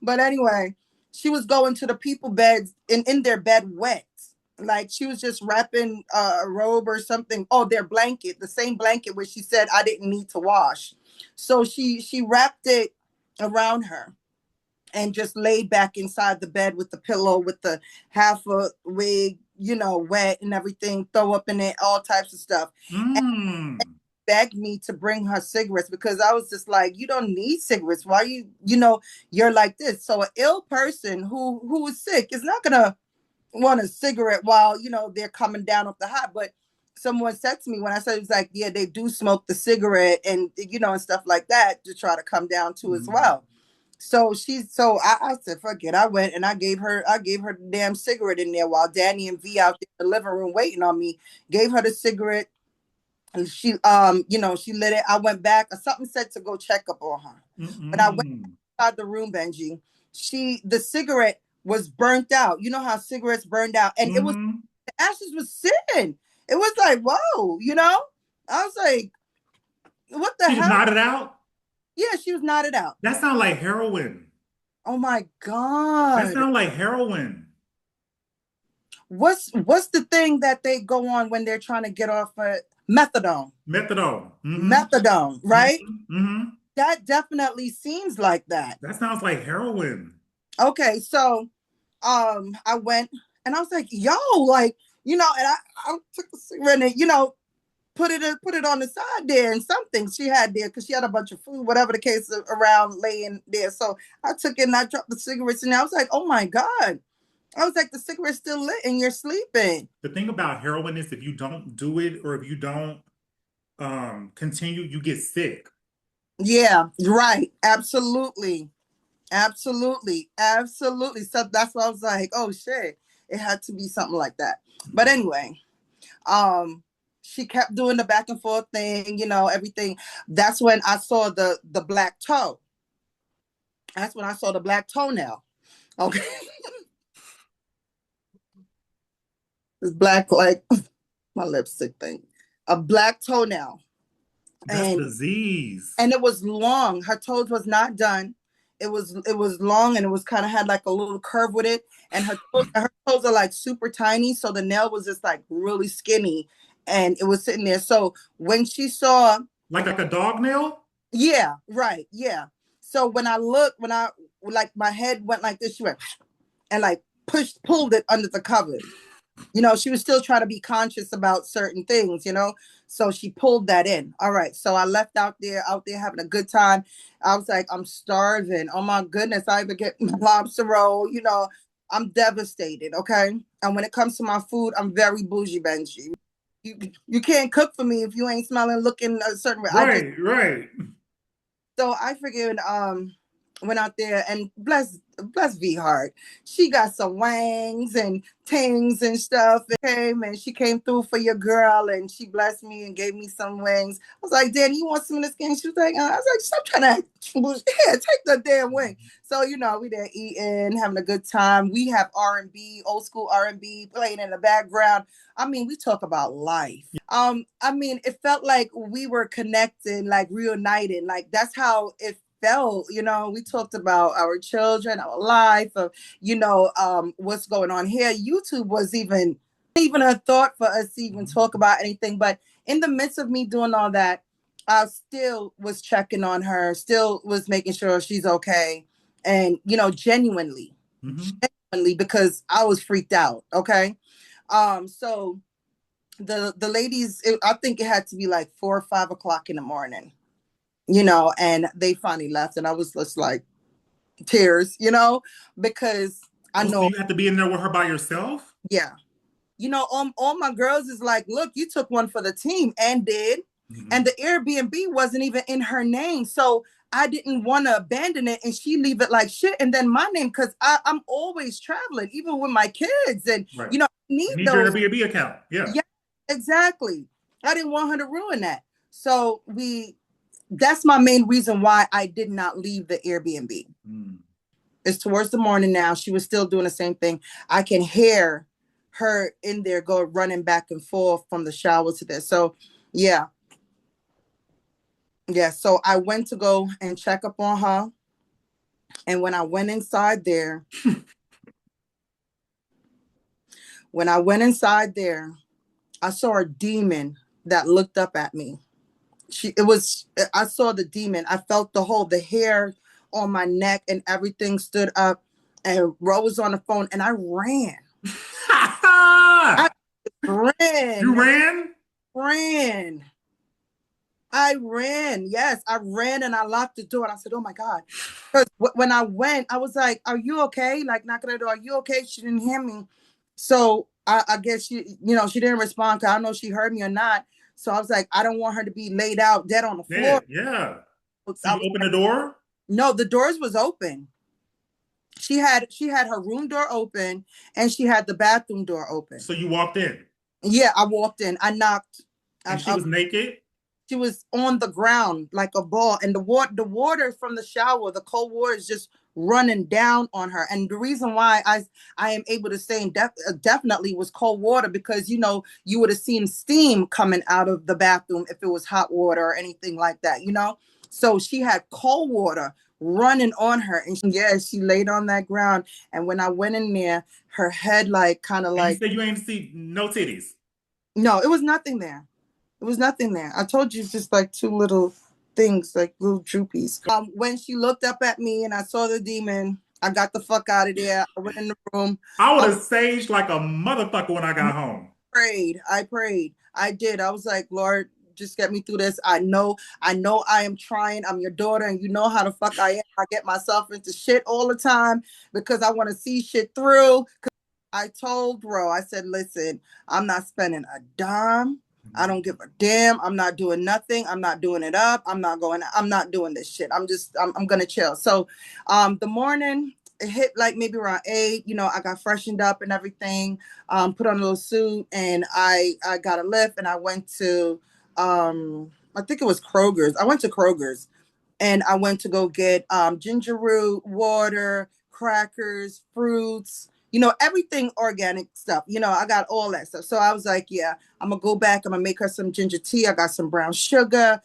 But anyway, she was going to the people beds in their bed wet. Like she was just wrapping a robe or something. Oh, their blanket, the same blanket where she said I didn't need to wash. So she wrapped it around her and just laid back inside the bed with the pillow with the half a wig, wet and everything, throw up in it, all types of stuff. And begged me to bring her cigarettes because I was just like, you don't need cigarettes. Why you're like this? So an ill person who is sick is not gonna want a cigarette while they're coming down off the hot. But someone said to me when I said, it was like, yeah, they do smoke the cigarette and and stuff like that to try to come down to as well. So I said, fuck it. I went and I gave her the damn cigarette in there while Danny and V out there in the living room waiting on me. Gave her the cigarette. And she she lit it. I went back. Something said to go check up on her. When I went inside the room, Benji, the cigarette was burnt out. You know how cigarettes burned out, and it was the ashes was sitting. It was like, whoa, I was like, what the hell? She just hell? nodded out? Yeah, she was nodded out. That sounds like heroin. Oh my God. That sounds like heroin. What's the thing that they go on when they're trying to get off methadone? Methadone. Methadone, right? Mm-hmm. That definitely seems like that. That sounds like heroin. Okay, so I went and I was like, yo, like, and I took the cigarette and put it on the side there and something she had there because she had a bunch of food, whatever the case, around laying there. So I took it and I dropped the cigarettes and I was like, oh my God. I was like, the cigarette's still lit and you're sleeping. The thing about heroin is if you don't do it or if you don't continue, you get sick. Yeah, right. Absolutely. Absolutely, absolutely. So that's why I was like, oh shit, it had to be something like that. But anyway, um, she kept doing the back and forth thing, everything. That's when I saw the black toe. That's when I saw the black toenail. Okay, it's black like my lipstick thing, a black toenail, That's a and disease. and it was long. Her toes was not done. It was long and it was kind of had like a little curve with it. And her toes are like super tiny, so the nail was just like really skinny, and it was sitting there. So when she saw, Like a dog nail? yeah, right, yeah. So when I like my head went like this, she went and like pulled it under the covers. She was still trying to be conscious about certain things. So she pulled that in. All right. So I left out there having a good time. I was like, I'm starving. Oh my goodness. I even get my lobster roll. I'm devastated. Okay. And when it comes to my food, I'm very bougie, Benji. You can't cook for me if you ain't smelling, looking a certain way. Right, right. So I figured went out there and bless V Heart. She got some wangs and tings and stuff. And she came through for your girl and she blessed me and gave me some wings. I was like, Danny, you want some of this game? She was like, I was like, stop trying to here, take the damn wing. So we there eating, having a good time. We have R&B, old school R&B playing in the background. I mean, we talk about life. I mean, it felt like we were connecting, like reunited. Like that's how it felt. We talked about our children, our life, of what's going on here. YouTube was even a thought for us to even talk about anything. But in the midst of me doing all that, I still was checking on her, still was making sure she's okay, and genuinely, Mm-hmm. genuinely, because I was freaked out. Okay, so the ladies, I think it had to be like 4 or 5 o'clock in the morning, and they finally left, and I was just like tears, because I Oh, so know, you have to be in there with her by yourself? yeah, all my girls is like, look, you took one for the team and did, and Mm-hmm. the Airbnb wasn't even in her name, so I didn't want to abandon it and she leave it like shit and then my name, because I'm always traveling, even with my kids, and Right. I need You need your those. Airbnb account. Yeah. Yeah, exactly. I didn't want her to ruin that. So that's my main reason why I did not leave the Airbnb. Mm. It's towards the morning now. She was still doing the same thing. I can hear her in there go running back and forth from the shower to there. So yeah. Yeah. So I went to go and check up on her. And when I went inside there, I saw a demon that looked up at me. I saw the demon. I felt the hair on my neck and everything stood up, and Ro was on the phone and I ran. I You ran, ran? ran. I ran. Yes, I ran and I locked the door. And I said, oh my God. Because when I went, I was like, are you okay? Like knocking at the door, are you okay? She didn't hear me. So I guess she didn't respond because I don't know if she heard me or not. So I was like, I don't want her to be laid out dead on the floor. Dead. Yeah. So I you was open like, the door? no, the doors was open. She had her room door open and she had the bathroom door open. So you walked in Yeah, I walked in. I knocked. and she was naked? She was on the ground like a ball, and the water from the shower, the cold water is just running down on her. And the reason why I am able to say definitely was cold water, because you would have seen steam coming out of the bathroom if it was hot water or anything like that. So she had cold water running on her, and she laid on that ground. And when I went in there, her head like kind of And you like, said you ain't see no titties. no, it was nothing there. It was nothing there. I told you it's just like two little things, like little droopies. When she looked up at me and I saw the demon, I got the fuck out of there. I went in the room. I would I have saged like a motherfucker when I got home. prayed. I prayed. I did. I was like, Lord, just get me through this. I know I am trying. I'm your daughter, and you know how the fuck I am. I get myself into shit all the time because I want to see shit through. I told Ro, I said, listen, I'm not spending a dime. I don't give a damn. I'm not doing nothing. I'm not doing it up. I'm not doing this shit. I'm gonna chill. So the morning it hit like maybe around 8, I got freshened up and everything, put on a little suit, and I got a lift and I went to I think it was Kroger's. I went to Kroger's and I went to go get ginger root, water, crackers, fruits, everything organic stuff. I got all that stuff. So I was like, yeah, I'm gonna go back. I'm gonna make her some ginger tea. I got some brown sugar,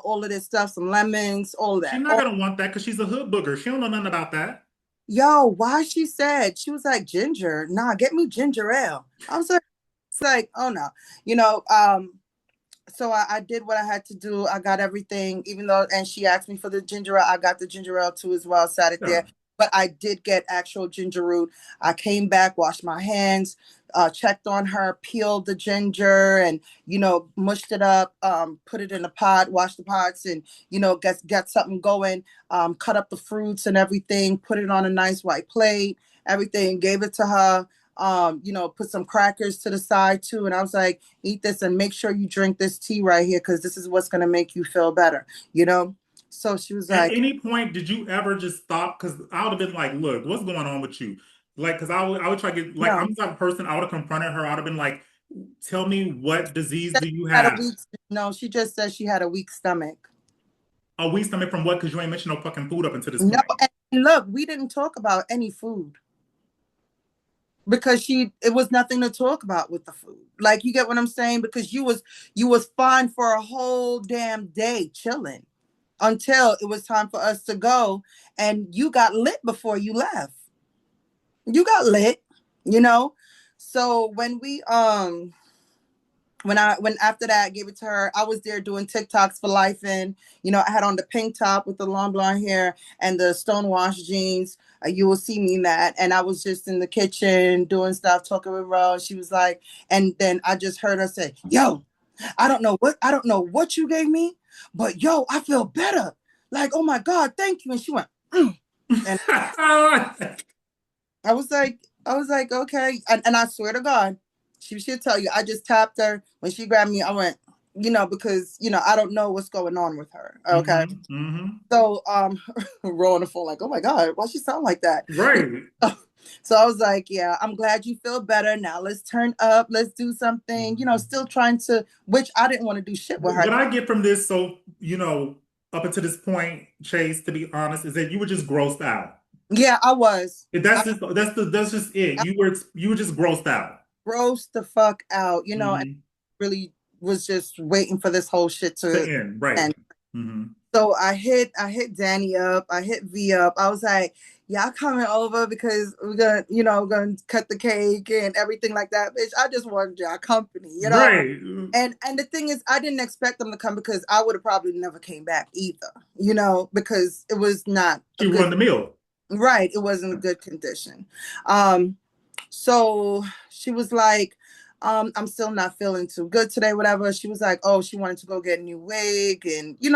all of this stuff, some lemons, all She's that. not gonna want that because she's a hood booger. She don't know nothing about that. Yo, why she was like, ginger, nah, get me ginger ale. I was like, it's like, oh no, you know, so I did what I had to do. I got everything, even though, and she asked me for the ginger ale. I got the ginger ale too as well. Sat it Yeah. there, but I did get actual ginger root. I came back, washed my hands, checked on her, peeled the ginger, and mushed it up, put it in a pot, washed the pots, and get something going. Cut up the fruits and everything, put it on a nice white plate. Everything, gave it to her. Put some crackers to the side too. And I was like, eat this and make sure you drink this tea right here because this is what's going to make you feel better, you know? So she was At like, any point, did you ever just stop? Because I would have been like, look, what's going on with you? Like, because I would try to get, like, no. I'm the type of person, I would have confronted her. I would have been like, tell me what disease She do you had a have? weak, no, she just said she had a weak stomach. Are we stomach from what? Because you ain't mentioned no fucking food up until this No, point. and look, we didn't talk about any food because it was nothing to talk about with the food. Like, you get what I'm saying? Because you was fine for a whole damn day chilling until it was time for us to go, and you got lit before you left. You got lit, you know. So when after that I gave it to her, I was there doing TikToks for life, and I had on the pink top with the long blonde hair and the stonewash jeans. You will see me in that, and I was just in the kitchen doing stuff, talking with Rose. She was like, and then I just heard her say, "Yo, I don't know what you gave me, but yo, I feel better. Like, oh my God, thank you." And she went, mm. And I was like, okay. And I swear to God, she should tell you, I just tapped her. When she grabbed me, I went, because, I don't know what's going on with her. Okay. Mm-hmm. Mm-hmm. So, Ro on the phone, like, oh my God, why she sound like that? Right. So I was like, yeah, I'm glad you feel better. Now let's turn up. Let's do something, still trying to, which I didn't want to do shit with her. What I get from this, so, up until this point, Chase, to be honest, is that you were just grossed out. Yeah, I was. I That's just it. You were just grossed out. grossed the fuck out, and Mm-hmm. really was just waiting for this whole shit To to end, right. end. Mm-hmm. So I hit Danny up, I hit V up. I was like, y'all coming over because we're gonna cut the cake and everything like that. Bitch, I just wanted y'all company. Right. And the thing is, I didn't expect them to come because I would have probably never came back either, because it was not a She good, run the mill. right. It wasn't a good condition. Um, so she was like, I'm still not feeling too good today, whatever. She was like, oh, she wanted to go get a new wig. And, yeah,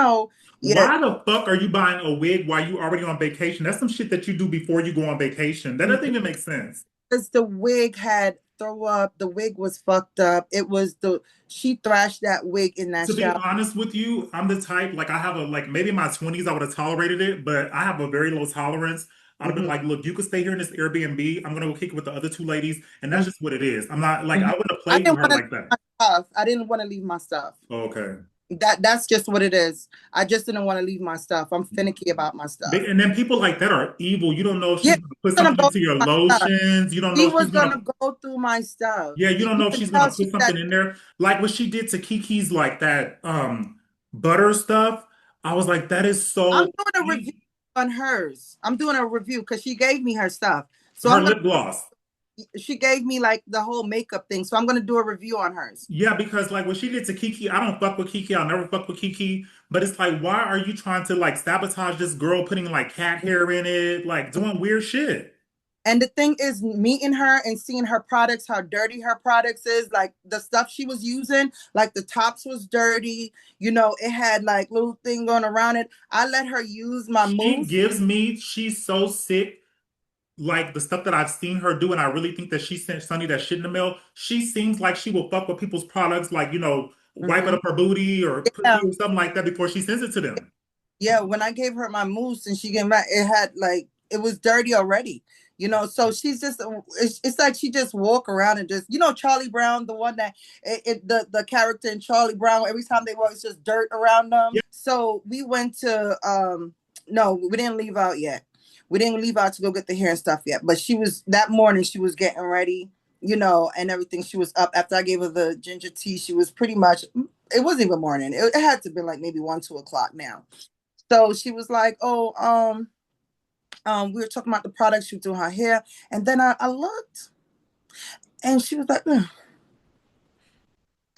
Why the fuck are you buying a wig while you already on vacation? That's some shit that you do before you go on vacation. That doesn't even make sense. because the wig had throw up. The wig was fucked up. She thrashed that wig in that To be shower. honest with you, I'm the type, like I have maybe in my 20s I would have tolerated it, but I have a very low tolerance. I'd have been Mhm, like, look, you could stay here in this Airbnb. I'm gonna go kick it with the other two ladies, and that's mhm, just what it is. I'm not like mhm. I wouldn't have I played with didn't her want to like leave that. my stuff. I didn't want to leave my stuff. Okay. That's just what it is. I just didn't want to leave my stuff. I'm finicky about my stuff. And then people like that are evil. You don't know if Yeah, she's gonna put she's gonna something go into your through my stuff. lotions. You don't know She if she's was gonna gonna go through my stuff. Yeah, you don't You know if can she's tell gonna she put something said, in there. Like what she did to Kiki's like that butter stuff. I was like, that is I'm so doing a review on hers. I'm doing a review because she gave me her stuff. So her lip gloss. she gave me like the whole makeup thing. So I'm gonna do a review on hers. Yeah, because like what she did to Kiki, I don't fuck with Kiki. I'll never fuck with Kiki. But it's like, why are you trying to like sabotage this girl, putting like cat hair in it, like doing weird shit? And the thing is, meeting her and seeing her products, how dirty her products is, like the stuff she was using, like the tops was dirty. It had like little thing going around it. I let her use my mousse. She's so sick. Like the stuff that I've seen her do, and I really think that she sent Sunny that shit in the mail. She seems like she will fuck with people's products, like, wipe it up her booty or Yeah. pussy or something like that before she sends it to them. Yeah, when I gave her my mousse and she gave back, it had like it was dirty already. So she's just it's like she just walk around and just Charlie Brown, the one that the character in Charlie Brown, every time they walk, it's just dirt around them. Yeah. So we went to no, we didn't leave out yet. We didn't leave out to go get the hair and stuff yet. But she was that morning, she was getting ready, and everything. She was up after I gave her the ginger tea. She was pretty much it wasn't even morning. It had to be like maybe 1, 2 o'clock now. So she was like, "Oh, we were talking about the products she was doing her hair," and then I looked, and she was like,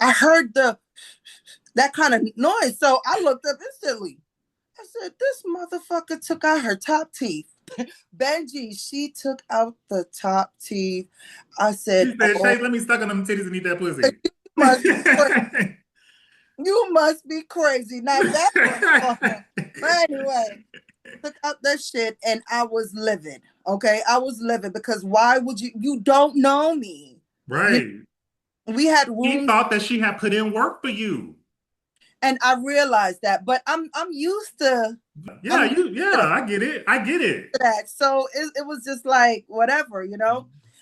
I heard that kind of noise, so I looked up instantly. I said, "This motherfucker took out her top teeth." Benji, she took out the top teeth. I said, She said, "Oh, Shay, let me suck on them titties and eat that pussy. you must be crazy. You must be crazy." Now that was fun. But anyway, took out that shit and I was livid. Okay. I was livid because why would you don't know me. Right. We had He rooms thought that she had put in work for you. and I realized that, but I'm used to Yeah, I'm used to I get it. I get it. that. So it was just like whatever.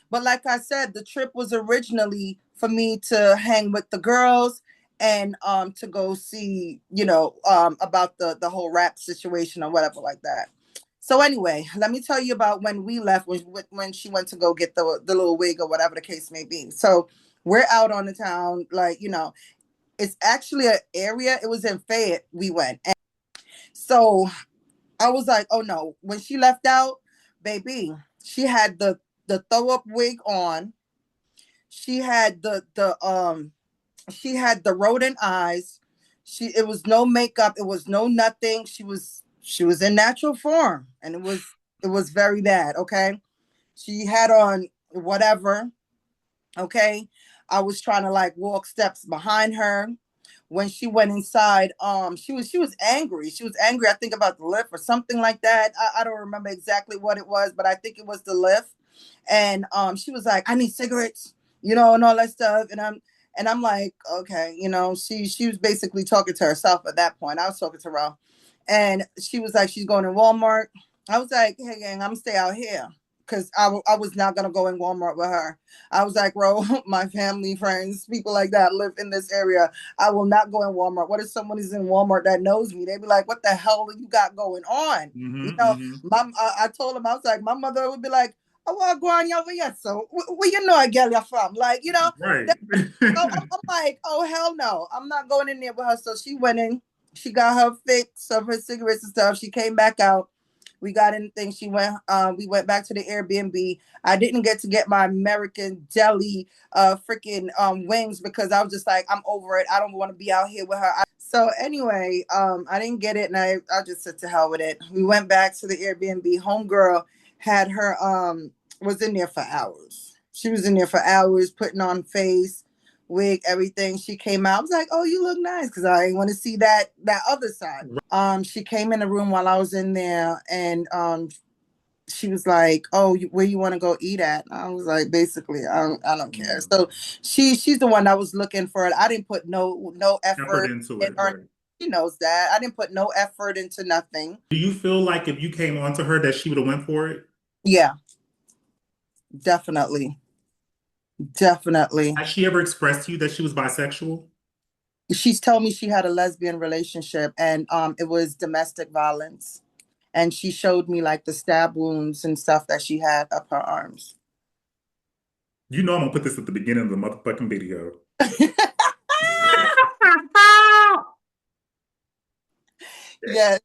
But like I said, the trip was originally for me to hang with the girls and to go see, about the whole rap situation or whatever like that. So anyway, let me tell you about when we left, when she went to go get the little wig or whatever the case may be. So we're out on the town, like, it's actually an area. It was in Fayette. We went. And so I was like, oh no. When she left out, baby, she had the throw up wig on. She had the rodent eyes. It was no makeup, it was no nothing. She was in natural form and it was very bad, okay? She had on whatever, okay? I was trying to like walk steps behind her. When she went inside, she was angry. She was angry, I think, about the lift or something like that. I don't remember exactly what it was, but I think it was the lift. And she was like, "I need cigarettes," and all that stuff. And I'm like, okay, she was basically talking to herself at that point. I was talking to her, and she was like, she's going to Walmart. I was like, hey gang, I'm gonna stay out here because I was not gonna go in Walmart with her. I was like, bro, my family, friends, people like that live in this area. I will not go in Walmart. What if someone is in Walmart that knows me? They'd be like, what the hell you got going on? Mm-hmm, mm-hmm. I told him, I was like, my mother would be like, "Oh, well, go on over here. So where you know a girl you're from?" Like, Right. so I'm like, oh hell no, I'm not going in there with her. So she went in, she got her fix of her cigarettes and stuff. She came back out. We got in things. We went back to the Airbnb. I didn't get to get my American deli freaking wings because I was just like, I'm over it. I don't want to be out here with her. So anyway, I didn't get it and I just said to hell with it. We went back to the Airbnb. Homegirl had her was in there for hours. She was in there for hours putting on face, wig, everything. She came out. I was like, "Oh, you look nice," because I want to see that other side. She came in the room while I was in there, and she was like, "Oh, where you want to go eat at?" I was like, "Basically, I don't care." So she's the one that was looking for it. I didn't put no Effort effort into in it. her. Right. She knows that I didn't put no effort into nothing. Do you feel like if you came onto her that she would have went for it? Yeah, definitely, definitely. Has she ever expressed to you that she was bisexual? She's told me she had a lesbian relationship and it was domestic violence. And she showed me like the stab wounds and stuff that she had up her arms. You know I'm gonna put this at the beginning of the motherfucking video. Yes.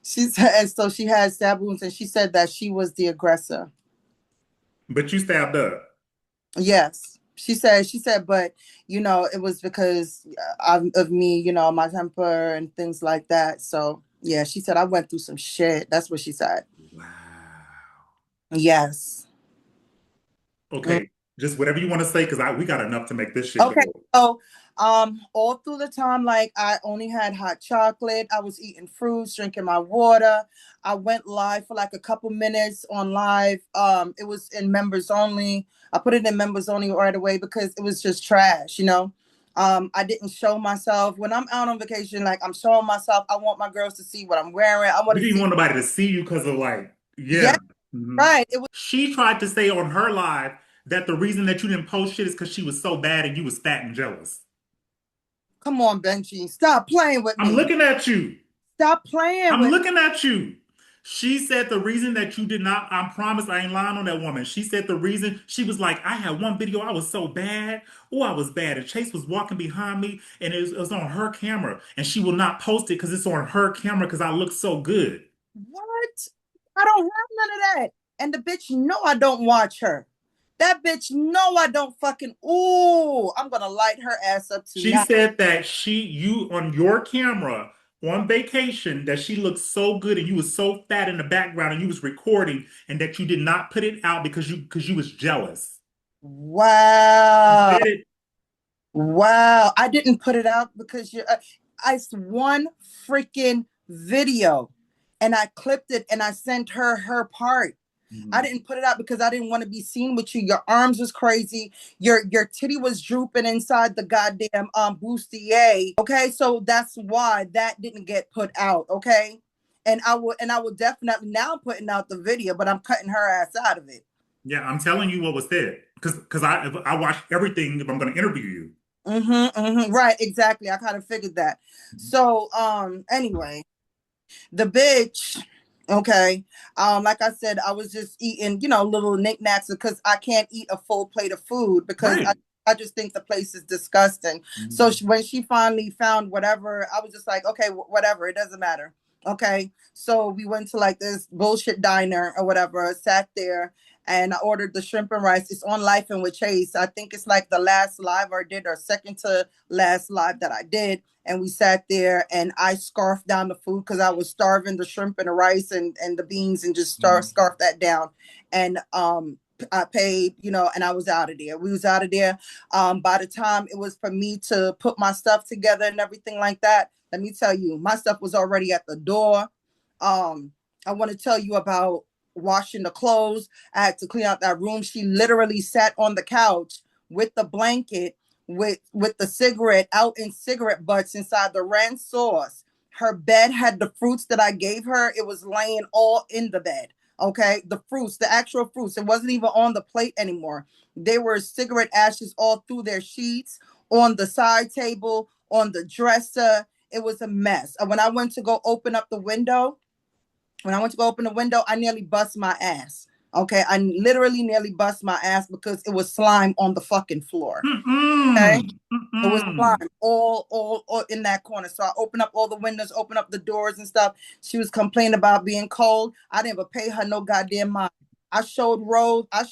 She said so she had stab wounds and she said that she was the aggressor. But you stabbed up. Yes. She said, but it was because of me, my temper and things like that. So yeah, she said I went through some shit. That's what she said. Wow. Yes. Okay. Just whatever you want to say, because we got enough to make this shit Okay, go. so all through the time, like I only had hot chocolate. I was eating fruits, drinking my water. I went live for like a couple minutes on live. It was in members only. I put it in members only right away because it was just trash. I didn't show myself. When I'm out on vacation, like I'm showing myself, I want my girls to see what I'm wearing. I want You to didn't see. want nobody to see you because of like, Yeah, yeah. Mhm. right. It was. She tried to say on her live that the reason that you didn't post shit is because she was so bad and you was fat and jealous. Come on, Benji, stop playing with I'm me. looking at you. Stop playing I'm with. looking at you. She said the reason that you did not, I promise I ain't lying on that woman. She said the reason, she was like, I had one video, I was so bad. Oh, I was bad. And Chase was walking behind me and it was on her camera. And she will not post it because it's on her camera because I look so good. What? I don't have none of that. And the bitch know I don't watch her. That bitch know I don't fucking. Ooh, I'm gonna light her ass up She tonight. said that you on your camera on vacation that she looked so good and you was so fat in the background and you was recording and that you did not put it out because you was jealous. She Wow. said it. Wow. I didn't put it out because it's one freaking video and I clipped it and I sent her part. I Mhm. didn't put it out because I didn't want to be seen with you. Your arms was crazy. Your titty was drooping inside the goddamn bustier. Okay, so that's why that didn't get put out. Okay, and I will definitely now putting out the video, but I'm cutting her ass out of it. Yeah, I'm telling you what was said because I watch everything if I'm going to interview you. Right, exactly. I kind of figured that. So anyway, the bitch, okay, like I said, I was just eating, little knickknacks because I can't eat a full plate of food because I Right. I just think the place is disgusting. So Mhm. when she finally found whatever, I was just like, okay, whatever, it doesn't matter. Okay, so we went to like this bullshit diner or whatever, sat there, and I ordered the shrimp and rice. It's on Life and with Chase. I think it's like the last live I did or second to last live that I did, and we sat there and I scarfed down the food because I was starving, the shrimp and the rice and the beans, and just Mhm. scarfed that down. And I paid, and I was out of there. We was out of there. By the time it was for me to put my stuff together and everything like that, let me tell you, my stuff was already at the door. I want to tell you about washing the clothes. I had to clean out that room. She literally sat on the couch with the blanket with the cigarette out in cigarette butts inside the ranch sauce. Her bed had the fruits that I gave her. It was laying all in the bed. Okay, the fruits, the actual fruits. It wasn't even on the plate anymore. They were cigarette ashes all through their sheets, on the side table, on the dresser. It was a mess. And when I went to go open up the window, I nearly bust my ass. Okay, I literally nearly bust my ass because it was slime on the fucking floor. Okay, Mm-mm. it was Mm-mm. slime all in that corner. So I opened up all the windows, opened up the doors and stuff. She was complaining about being cold. I didn't even pay her no goddamn mind. I showed Ro her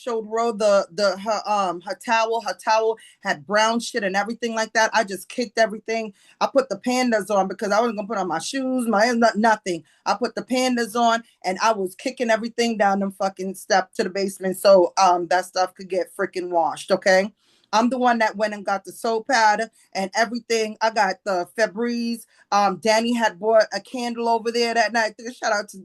towel. Her towel had brown shit and everything like that. I just kicked everything. I put the pandas on because I wasn't gonna put on my shoes, nothing. I put the pandas on and I was kicking everything down them fucking step to the basement so that stuff could get freaking washed. Okay. I'm the one that went and got the soap powder and everything. I got the Febreze. Danny had bought a candle over there that night. Shout out to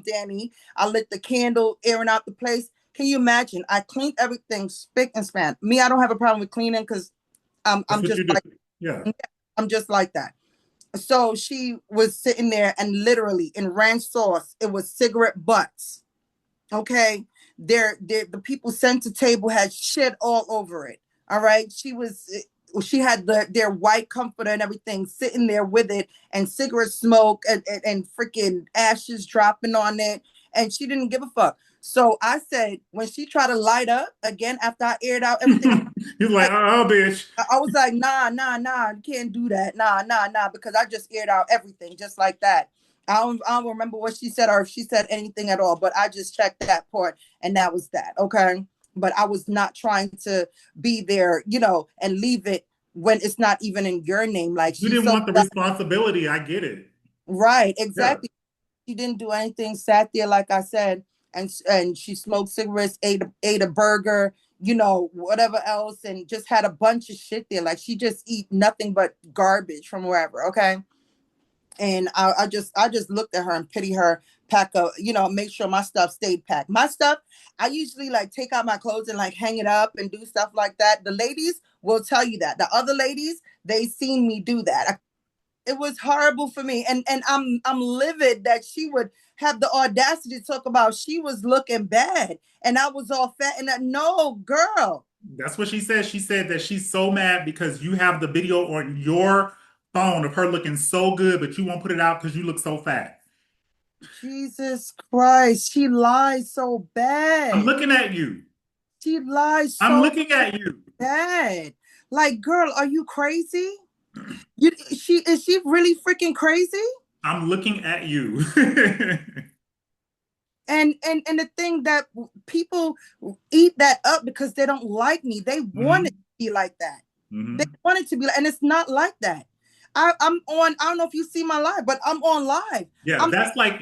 Danny. I lit the candle, airing out the place. Can you imagine? I cleaned everything spick and span. Me, I don't have a problem with cleaning because That's I'm what just you do. like Yeah. I'm just like that. So she was sitting there and literally in ranch sauce, it was cigarette butts. Okay. The people sent to table had shit all over it. All right. She had their white comforter and everything sitting there with it and cigarette smoke and freaking ashes dropping on it. And she didn't give a fuck. So I said, when she tried to light up again after I aired out everything, He's like, oh, bitch. I was like, nah, you can't do that. Nah, because I just aired out everything just like that. I don't remember what she said or if she said anything at all, but I just checked that part and that was that. Okay. But I was not trying to be there, and leave it when it's not even in your name. Like You she's didn't so want the responsibility. I get it. right, Yeah. exactly. She didn't do anything, sat there, like I said, and she smoked cigarettes, ate a burger, whatever else, and just had a bunch of shit there. Like she just eat nothing but garbage from wherever. Okay. And I just looked at her and pity her pack up, make sure my stuff stayed packed. My stuff, I usually like take out my clothes and like hang it up and do stuff like that. The ladies will tell you that. The other ladies, they seen me do that. It was horrible for me. And I'm livid that she would have the audacity to talk about she was looking bad and I was all fat and that. No, girl. That's what she said. She said that she's so mad because you have the video on your phone of her looking so good, but you won't put it out because you look so fat. Jesus Christ. She lies so I'm bad. looking at you. She lies I'm so looking at you. bad. Like, girl, are you crazy? Is she really freaking crazy? I'm looking at you. And the thing that people eat that up because they don't like me. They want it Hmm. to be like that. They Hmm. want it to be like, and it's not like that. I'm on, I don't know if you see my live, but I'm on live. Yeah, I'm that's like,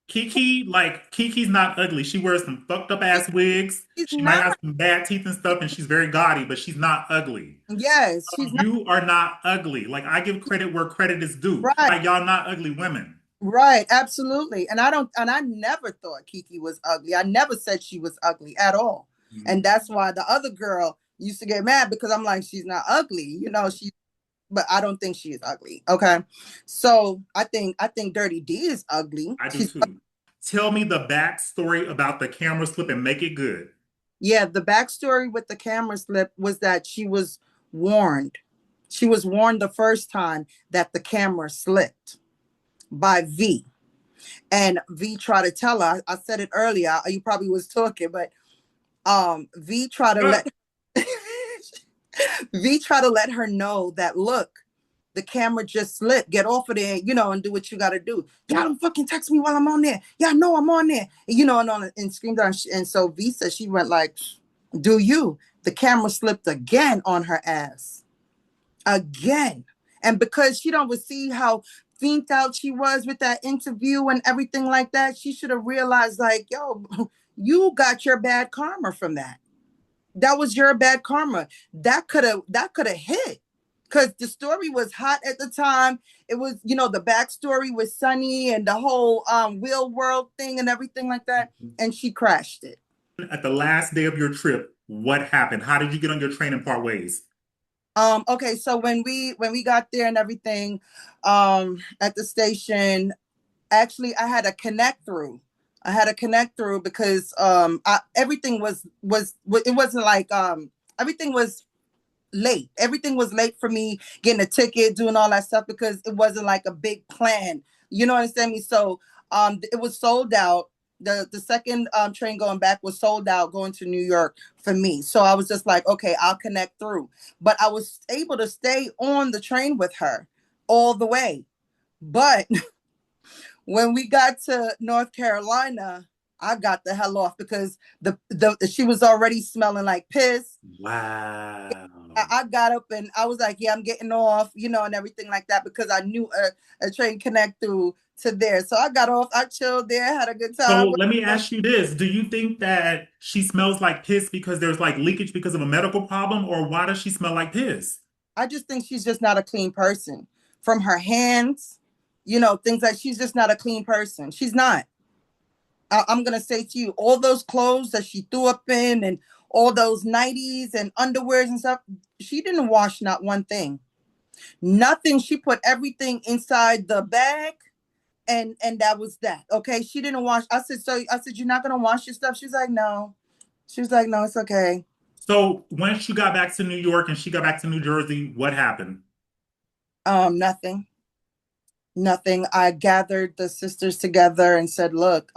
Kiki's not ugly. She wears some fucked up ass wigs. she's She might not. have some bad teeth and stuff, and she's very gaudy, but she's not ugly. Yes, she's not. You are not ugly. Like, I give credit where credit is due. Right. Like, y'all not ugly women. Right, absolutely. And I never thought Kiki was ugly. I never said she was ugly at all. And Mhm. that's why the other girl used to get mad because I'm like, she's not ugly. But I don't think she is ugly. Okay. So I think Dirty D is ugly. I do too. Tell me the backstory about the camera slip and make it good. Yeah, the backstory with the camera slip was that she was warned. She was warned the first time that the camera slipped by V. And V tried to tell her, I said it earlier, you probably was talking, but V tried to let V tried to let her know that look, the camera just slipped. Get off of there, and do what you gotta do. Y'all don't fucking text me while I'm on there. Y'all know I'm on there. And screamed on. And so V said she went like, do you? The camera slipped again on her ass. Again. And because she don't see how fiend out she was with that interview and everything like that, she should have realized, like, yo, you got your bad karma from that. That was your bad karma. That could have hit. Because the story was hot at the time. It was, the backstory with Sunny and the whole real world thing and everything like that. And she crashed it. At the last day of your trip, what happened? How did you get on your train and part ways? Okay, so when we got there and everything, at the station, actually I had a connect through. I had a connect through because everything was it wasn't like everything was late. Everything was late for me getting a ticket, doing all that stuff because it wasn't like a big plan. You know what I'm saying? So it was sold out. The second train going back was sold out going to New York for me. So I was just like, okay, I'll connect through. But I was able to stay on the train with her all the way. But when we got to North Carolina, I got the hell off because the she was already smelling like piss. Wow. I got up and I was like, yeah, I'm getting off, and everything like that because I knew a train connect through to there. So I got off, I chilled there, had a good So time. let me ask you this. Do you think that she smells like piss because there's like leakage because of a medical problem, or why does she smell like piss? I just think she's just not a clean person from her hands, things like she's just not a clean person. She's not. I'm going to say to you, all those clothes that she threw up in and all those nighties and underwears and stuff, she didn't wash not one thing. Nothing. She put everything inside the bag and that was that. Okay. She didn't wash. I said, you're not going to wash your stuff. She's like, no. She was like, no, it's okay. So when she got back to New York and she got back to New Jersey, what happened? Nothing. Nothing. I gathered the sisters together and said, look,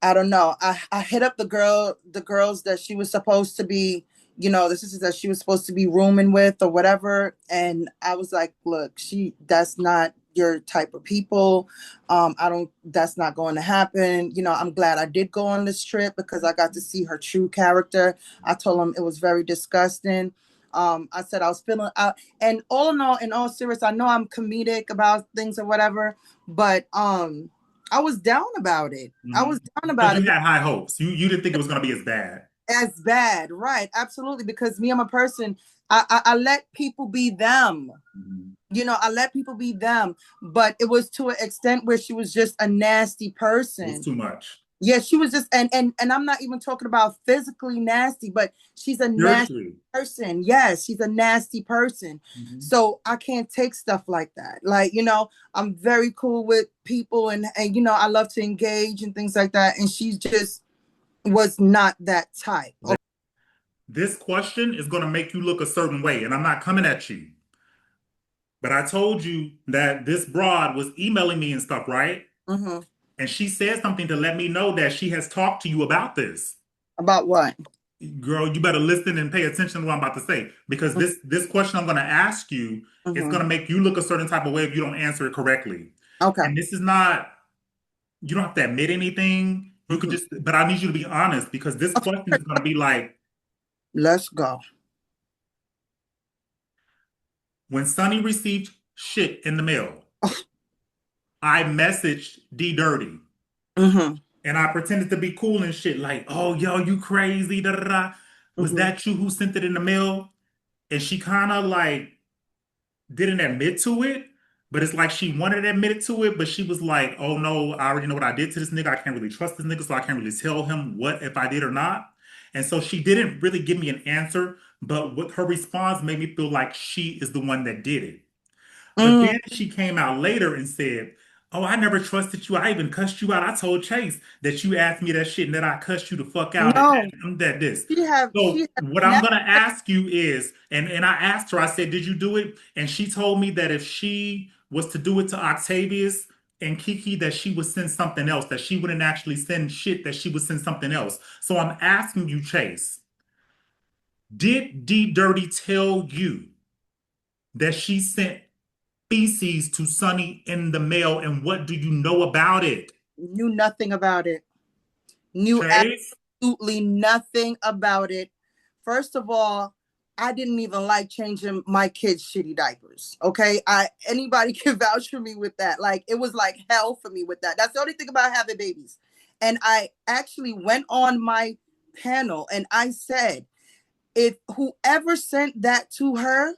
I don't know. I hit up the girls that she was supposed to be, the sisters that she was supposed to be rooming with or whatever. And I was like, look, that's not your type of people. That's not going to happen. I'm glad I did go on this trip because I got to see her true character. I told them it was very disgusting. I said I was feeling out, and all in all serious, I know I'm comedic about things or whatever, but I was down about it. I Mhm. was down Because about you it. had high hopes. You didn't think it was going to be as bad. as bad, right? Absolutely, because me, I'm a person. I let people be them. Mhm. I let people be them, but it was to an extent where she was just a nasty It was person. too much. Yeah, she was just, and I'm not even talking about physically nasty, but she's a nasty Spiritually. person. Yes, she's a nasty person. Mhm. So I can't take stuff like that. Like, I'm very cool with people, and I love to engage and things like that. And she just was not that type. This question is going to make you look a certain way, and I'm not coming at you. But I told you that this broad was emailing me and stuff, right? Mm-hmm. And she said something to let me know that she has talked to you about this. About what? Girl, you better listen and pay attention to what I'm about to say because this question I'm going to ask you is Mm-hmm. going to make you look a certain type of way if you don't answer it correctly. Okay. And this is not, you don't have to admit anything. You could Mm-hmm. just, but I need you to be honest because this question is going to be like, Let's go. when Sonny received shit in the mail, I messaged D Dirty. Mm-hmm. And I pretended to be cool and shit, like, oh, yo, you crazy, da da da. Was Mm-hmm. that you who sent it in the mail? And she kind of like didn't admit to it, but it's like she wanted to admit to it, but she was like, oh no, I already know what I did to this nigga. I can't really trust this nigga, so I can't really tell him what if I did or not. And so she didn't really give me an answer, but what her response made me feel like she is the one that did it. But Mm. then she came out later and said, oh, I never trusted you. I even cussed you out. I told Chase that you asked me that shit and that I cussed you the fuck out and No, that this. she So have what I'm never. gonna ask you is, and I asked her, I said, did you do it? And she told me that if she was to do it to Octavius and Kiki, that she would send something else, that she wouldn't actually send shit, that she would send something else. So I'm asking you, Chase, did D Dirty tell you that she sent feces to Sonny in the mail, and what do you know about it? Knew nothing about it. Knew Chase? absolutely nothing about it. First of all, I didn't even like changing my kids' shitty diapers. Okay, anybody can vouch for me with that. Like it was like hell for me with that. That's the only thing about having babies. And I actually went on my panel and I said, if whoever sent that to her,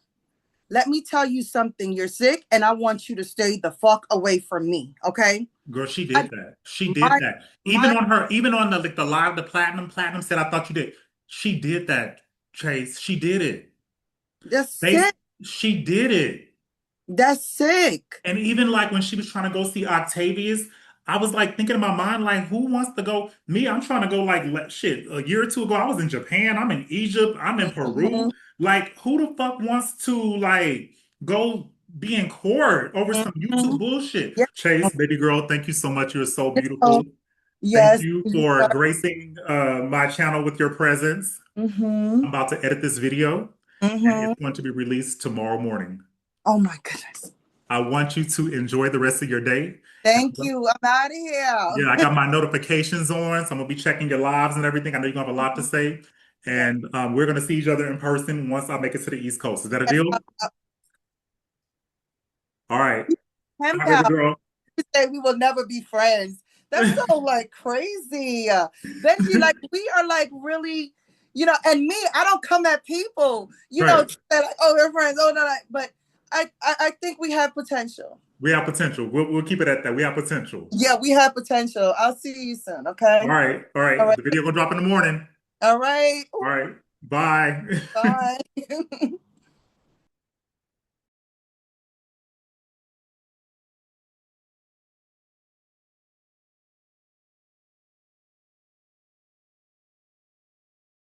let me tell you something. You're sick, and I want you to stay the fuck away from me. Okay. Girl, she I, did that. She did my that. my Even on the like the live, the platinum said, I thought you did. She did that, Chase. She did it. That's They sick. she did it. That's sick. And even like when she was trying to go see Octavius, I was like thinking in my mind, like, who wants to go? Me, I'm trying to go like shit. A year or two ago, I was in Japan, I'm in Egypt, I'm in Peru. Mhm, Like, who the fuck wants to like go be in court over some YouTube mhm. bullshit? Yeah. Chase, baby girl, thank you so much. You're so Oh, beautiful. Thank yes. you for gracing my channel with your presence. Mm-hmm. I'm about to edit this video and Mm-hmm. it's going to be released tomorrow morning. Oh my goodness. I want you to enjoy the rest of your day. Thank you. I'm out of here. Yeah, I got my notifications on, so I'm gonna be checking your lives and everything. I know you're gonna have a lot to say, Yeah. and we're gonna see each other in person once I make it to the East Coast. Is that a deal? All right, Him bye, baby girl. say we will never be friends. That's so like crazy. Benji, like we are like really, and me, I don't come at people, Right, say like, oh, we're friends, oh no, no. But I think we have potential. we have potential. We'll keep it at that. We have potential. Yeah, we have potential. I'll see you soon, All okay? right, all All right. right. The video gonna drop in the morning. All right. All right, bye. Bye.